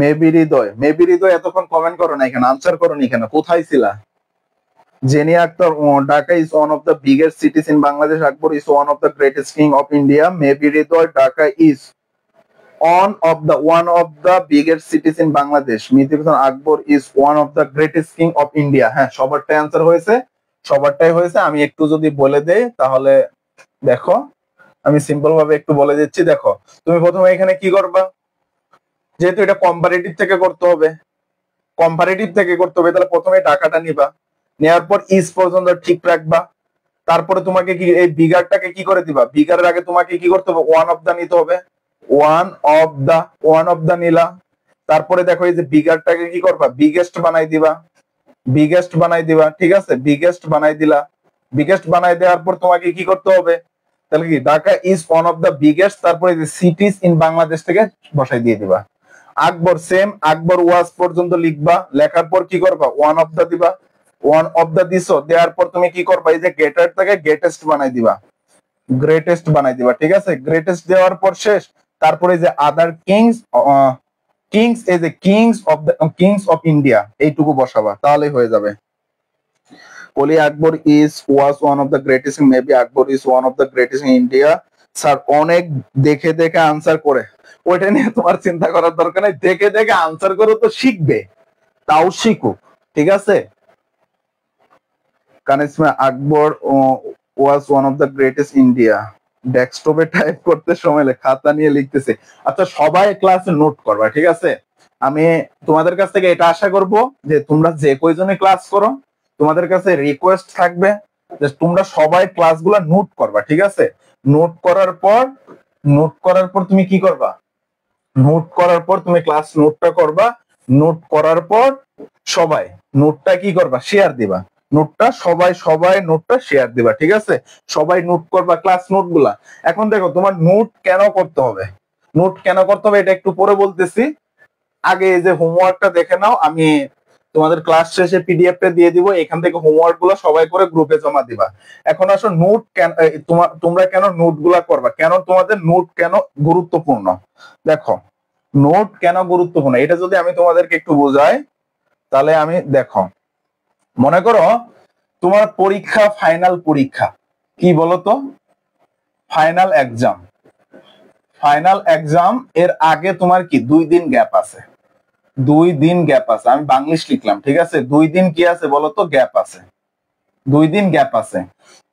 মেবি হৃদয়, মেবি হৃদয় এতক্ষণ কমেন্ট করো না, এখানে আনসার করো না, এখানে কোথায় ছিলা? Jenny Akter, Dhaka is one of the biggest cities in Bangladesh, Akbar is one of the greatest king of India. Maybe Hridoy, Dhaka is one of the biggest cities in Bangladesh. Mithila, Akbar is one of the greatest king of India. হ্যাঁ সবারটাই আনসার হয়েছে, সবারটাই হয়েছে। আমি একটু যদি বলে দেই তাহলে দেখো, আমি সিম্পল ভাবে একটু বলে দিচ্ছি। দেখো তুমি প্রথমে এখানে কি করবা, যেহেতু এটা কম্পারেটিভ থেকে করতে হবে, কম্পারেটিভ থেকে করতে হবে, তাহলে প্রথমে ঢাকাটা নিবা, নেওয়ার পর ইজ পর্যন্ত ঠিক রাখবা। তারপরে তোমাকে কি এই বিগারটাকে কি করে দিবা, বিগারের আগে তোমাকে কি করতে হবে, ওয়ান অফ দা নিতে হবে, one of the, one of the নিলা। তারপরে দেখো এই যে বিগারটাকে কি করবা, বিগেস্ট বানাই দিবা, বিগেস্ট বানাই দিবা, ঠিক আছে, বিগেস্ট বানাই দিলা। বিগেস্ট বানাই দেওয়ার পর তোমাকে কি করতে হবে, তাহলে কি Dhaka is one of the biggest, তারপরে যে সিটিজ ইন বাংলাদেশ থেকে বসাই দিয়ে দিবা। আকবর সেম, আকবর ওয়াজ পর্যন্ত লিখবা, লেখার পর কি করবা, ওয়ান অফ দা দিবা, ওয়ান অফ দা দিছো, দেওয়ার পর তুমি কি করবা, এই যে গ্রেটার থেকে গ্রেটেস্ট বানাই দিবা, গ্রেটেস্ট বানাই দিবা, ঠিক আছে। গ্রেটেস্ট দেওয়ার পর শেষ। তারপরে যে আদার কিংস, কিংস, এই যে কিংস অফ ইন্ডিয়া এইটুকু বসাবা, তাহলেই হয়ে যাবে। বলি Akbar was one of the greatest, maybe Akbar is one of the greatest in India. Sir অনেক দেখে দেখে আনসার করে, ওইটা নিয়ে তোমার চিন্তা করার দরকার নেই, দেখে দেখে আনসার করে তো শিখবে, তাও শিখুক, ঠিক আছে। Kanisma, Akbar was one of the greatest India. ডেস্কটপে টাইপ করতে সময় লাগে, খাতা নিয়ে লিখতেছে। আচ্ছা সবাই ক্লাসে নোট করবা, ঠিক আছে। আমি তোমাদের কাছ থেকে এটা আশা করব যে তোমরা যে কয়জনে ক্লাস করো, তোমাদের কাছে রিকোয়েস্ট থাকবে যে তোমরা সবাই ক্লাসগুলো নোট করবা, ঠিক আছে। নোট করার পর, নোট করার পর তুমি কি করবা, নোট করার পর তুমি ক্লাস নোটটা করবা। নোট করার পর সবাই নোটটা কি করবা, শেয়ার দিবা। নোটটা সবাই সবাই নোটটা শেয়ার দিবা, ঠিক আছে। সবাই নোট করবা ক্লাস নোট গুলা। এখন দেখো তোমার নোট কেন করতে হবে, নোট কেন করতে হবে এটা একটু পরে বলতেছি। আগে এই যে হোমওয়ার্কটা দেখে নাও, আমি তোমাদের ক্লাস শেষে পিডিএফটা দিয়ে দিব, এখান থেকে হোমওয়ার্ক গুলো সবাই করে গ্রুপে জমা দিবা। এখন আসো নোট কেন, তোমরা কেন নোট গুলা করবা, কেন তোমাদের নোট কেন গুরুত্বপূর্ণ। দেখো নোট কেন গুরুত্বপূর্ণ এটা যদি আমি তোমাদেরকে একটু বোঝাই, তাহলে আমি দেখো, মনে করো তোমার পরীক্ষা, ফাইনাল পরীক্ষা, কি বলতো, ফাইনাল এক্সাম, ফাইনাল এক্সাম এর আগে তোমার কি 2 দিন গ্যাপ আছে, 2 দিন গ্যাপ আছে। আমি বাংলিশ লিখলাম, ঠিক আছে, 2 দিন কি আছে বলতো, গ্যাপ আছে, 2 দিন গ্যাপ আছে।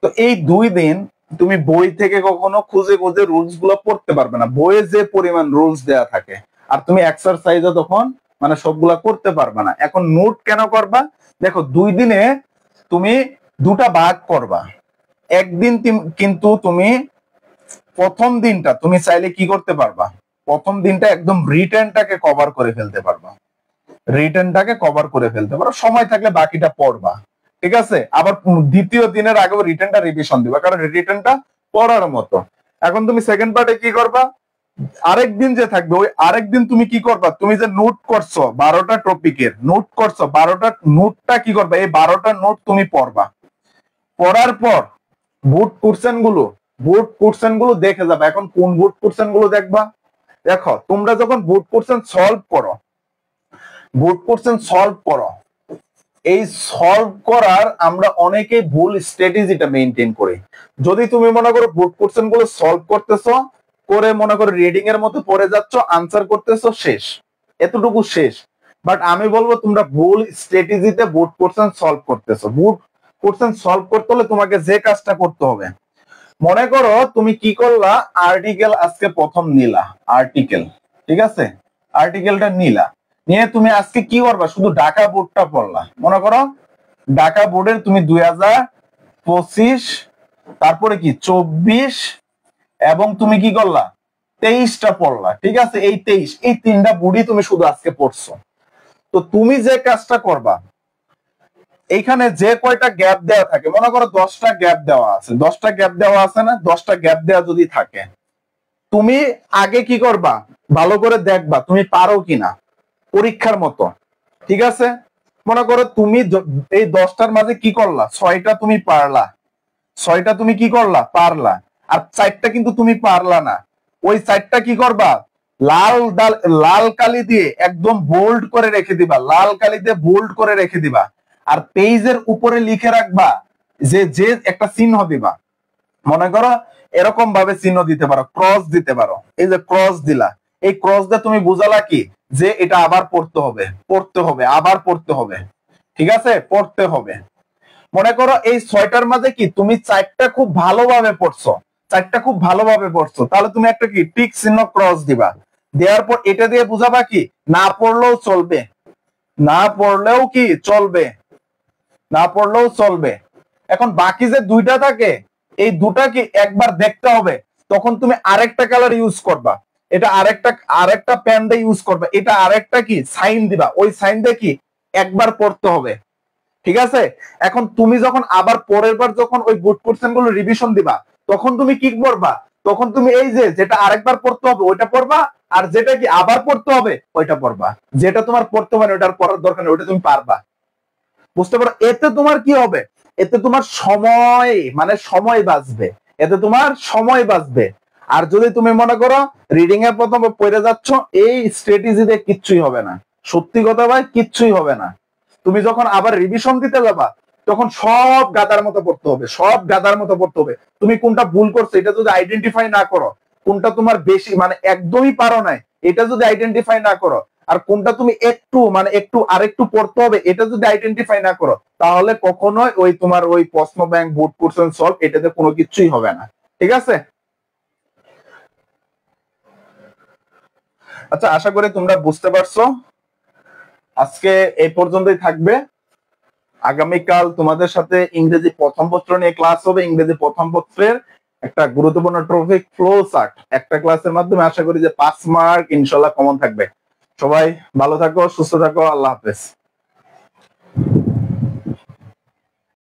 তো এই 2 দিন তুমি বই থেকে কখনো খুঁজে খুঁজে রুলস গুলো পড়তে পারবে না, বইয়ে যে পরিমাণ রুলস দেয়া থাকে, আর তুমি এক্সারসাইজও তখন মানে সবগুলা করতে পারবে না। এখন নোট কেন করবা, দেখো 2 দিনে তুমি দুটা ভাগ করবা। একদিন কিন্তু তুমি প্রথম দিনটা তুমি চাইলে কি করতে পারবা, প্রথম দিনটা একদম রিটেনটাকে কভার করে ফেলতে পারবা, রিটেনটাকে কভার করে ফেলতে পারো, সময় থাকলে বাকিটা পড়বা, ঠিক আছে। আবার দ্বিতীয় দিনের আগেও রিটেনটা রিভিশন দিবা, কারণ রিটেনটা পড়ার মতো। এখন তুমি সেকেন্ড পার্টে কি করবা, আরেকদিন যে থাকবে ওই আরেকদিন তুমি কি করবা, তুমি যে নোট করছো 12টা টপিকের নোট করছো, 12টা নোটটা কি করবা, এই 12টা নোট তুমি পড়বা। পড়ার পর বুট কোশ্চেন গুলো দেখে যাবে। এখন কোন বুট কোশ্চেন গুলো দেখবা, দেখো তোমরা যখন বুট কোশ্চেন সলভ করো, বুট কোশ্চেন সলভ করো, এই সলভ করার আমরা অনেকে ভুল স্ট্র্যাটেজিটা মেইনটেইন করি। যদি তুমি মনে করো বুট কোশ্চেন গুলো সলভ করতেছো, করে মনে করো রিডিং এর মতো পড়ে যাচ্ছ, আনসার করতেছো, শেষ, এতটুকু শেষ। বাট আমি বলবো তোমরা ভুল স্ট্র্যাটেজিতে বুট কোশ্চেন সলভ করতেছো। বুট কোশ্চেন সলভ করতে হলে তোমাকে যে কাজটা করতে হবে, মনে করো তুমি কি করলা, আর্টিকেল আজকে প্রথম নিলা, আর্টিকেল, ঠিক আছে, আর্টিকেলটা নিলা, নিয়ে তুমি আজকে কি করবা, শুধু ঢাকা বোর্ডটা পড়লা। মনে করো ঢাকা বোর্ডের তুমি 2025, তারপরে কি 24, এবং তুমি কি করলা 23টা পড়লা, ঠিক আছে? এই 23, এই 3টা বুড়ি তুমি শুধু আজকে পড়ছো। তো তুমি যে কাজটা করবা, এইখানে যে কয়টা গ্যাপ দেওয়া থাকে, মনে করো 10টা গ্যাপ দেওয়া আছে, 10টা গ্যাপ দেওয়া আছে না? 10টা গ্যাপ দেওয়া যদি থাকে, তুমি আগে কি করবা, ভালো করে দেখবা তুমি পারো কিনা, পরীক্ষার মতো, ঠিক আছে? মনে করো তুমি এই 10টার মাঝে কি করলা, 6টা তুমি পারলা, 6টা তুমি কি করলা, পারলা, আর 4টা কিন্তু তুমি পারলা না। ওই 4টা কি করবা, লাল কালি দিয়ে একদম বোল্ড করে রেখে দিবা, লাল কালি দিয়ে বোল্ড করে রেখে দিবা। আর পেজের উপরে লিখে রাখবা যে একটা চিহ্ন দিবা, মনে করো এরকম ভাবে চিহ্ন দিতে পারো, ক্রস দিতে পারো। এই যে ক্রস দিলা, এই ক্রস দিয়ে তুমি বুঝালা কি, যে এটা আবার পড়তে হবে, পড়তে হবে, আবার পড়তে হবে, ঠিক আছে? পড়তে হবে। মনে করো এই 6টার মাঝে কি তুমি 4টা খুব ভালোভাবে পড়ছো, 4টা খুব ভালোভাবে পড়ছো, তাহলে তুমি একটা কি টিক চিহ্ন ক্রস দিবা। দেওয়ার পর এটা দিয়ে বুঝাবা কি, না পড়লেও চলবে, না পড়লেও কি চলবে, না পড়লেও চলবে। এখন বাকি যে 2টা থাকে, এই 2টা কি একবার দেখতে হবে, তখন তুমি আরেকটা কালার ইউজ করবা, এটা আরেকটা পেন দিয়ে ইউজ করবা, এটা আরেকটা কি সাইন দিবা, ওই সাইন দিয়ে কি একবার পড়তে হবে, ঠিক আছে? এখন তুমি যখন আবার পরের বার যখন ওই গুড কোশ্চেন গুলো রিভিশন দিবা, তখন তুমি কি করবা, তখন তুমি এই যে যেটা আরেকবার পড়তে হবে ওইটা পড়বা, আর যেটা কি আবার পড়তে হবে ওইটা পড়বা। যেটা তোমার পড়তে হবে ওটার পড়ার দরকার নেই, ওইটা তুমি পারবা। বুঝতে পারো? এতে তোমার কি হবে, এতে তোমার সময়, মানে সময় বাঁচবে, এতে তোমার সময় বাঁচবে। আর যদি তুমি মনে করো রিডিং এ প্রথমে পড়ে যাচ্ছ, এই স্ট্র্যাটেজিতে কিচ্ছুই হবে না, সত্যি কথা ভাই, কিচ্ছুই হবে না। তুমি যখন আবার রিভিশন দিতে যাবা, তখন সব গাদার মতো পড়তে হবে, সব গাদার মতো পড়তে হবে। তুমি কোনটা ভুল করছো এটা যদি আইডেন্টিফাই না করো, কোনটা তোমার বেশি মানে একদমই পারো নাই এটা যদি আইডেন্টিফাই না করো, আর কোনটা তুমি একটু মানে একটু আরেকটু পড়তে হবে এটা যদি আইডেন্টিফাই না করো, তাহলে কখনোই ওই তোমার ওই প্রশ্ন ব্যাংক বুট কোশ্চেন সলভ এটাতে কোনো কিছুই হবে না, ঠিক আছে? আচ্ছা, আশা করি তোমরা বুঝতে পারছো। আজকে এই পর্যন্তই থাকবে। আগামীকাল তোমাদের সাথে ইংরেজি প্রথম পত্র নিয়ে ক্লাস হবে। ইংরেজি প্রথম পত্রের একটা গুরুত্বপূর্ণ টপিক ফ্লো চার্ট, একটা ক্লাসের মাধ্যমে আশা করি যে 5 মার্ক ইনশাল্লাহ কমন থাকবে। সবাই ভালো থাকো, সুস্থ থাকো, আল্লাহ হাফেজ।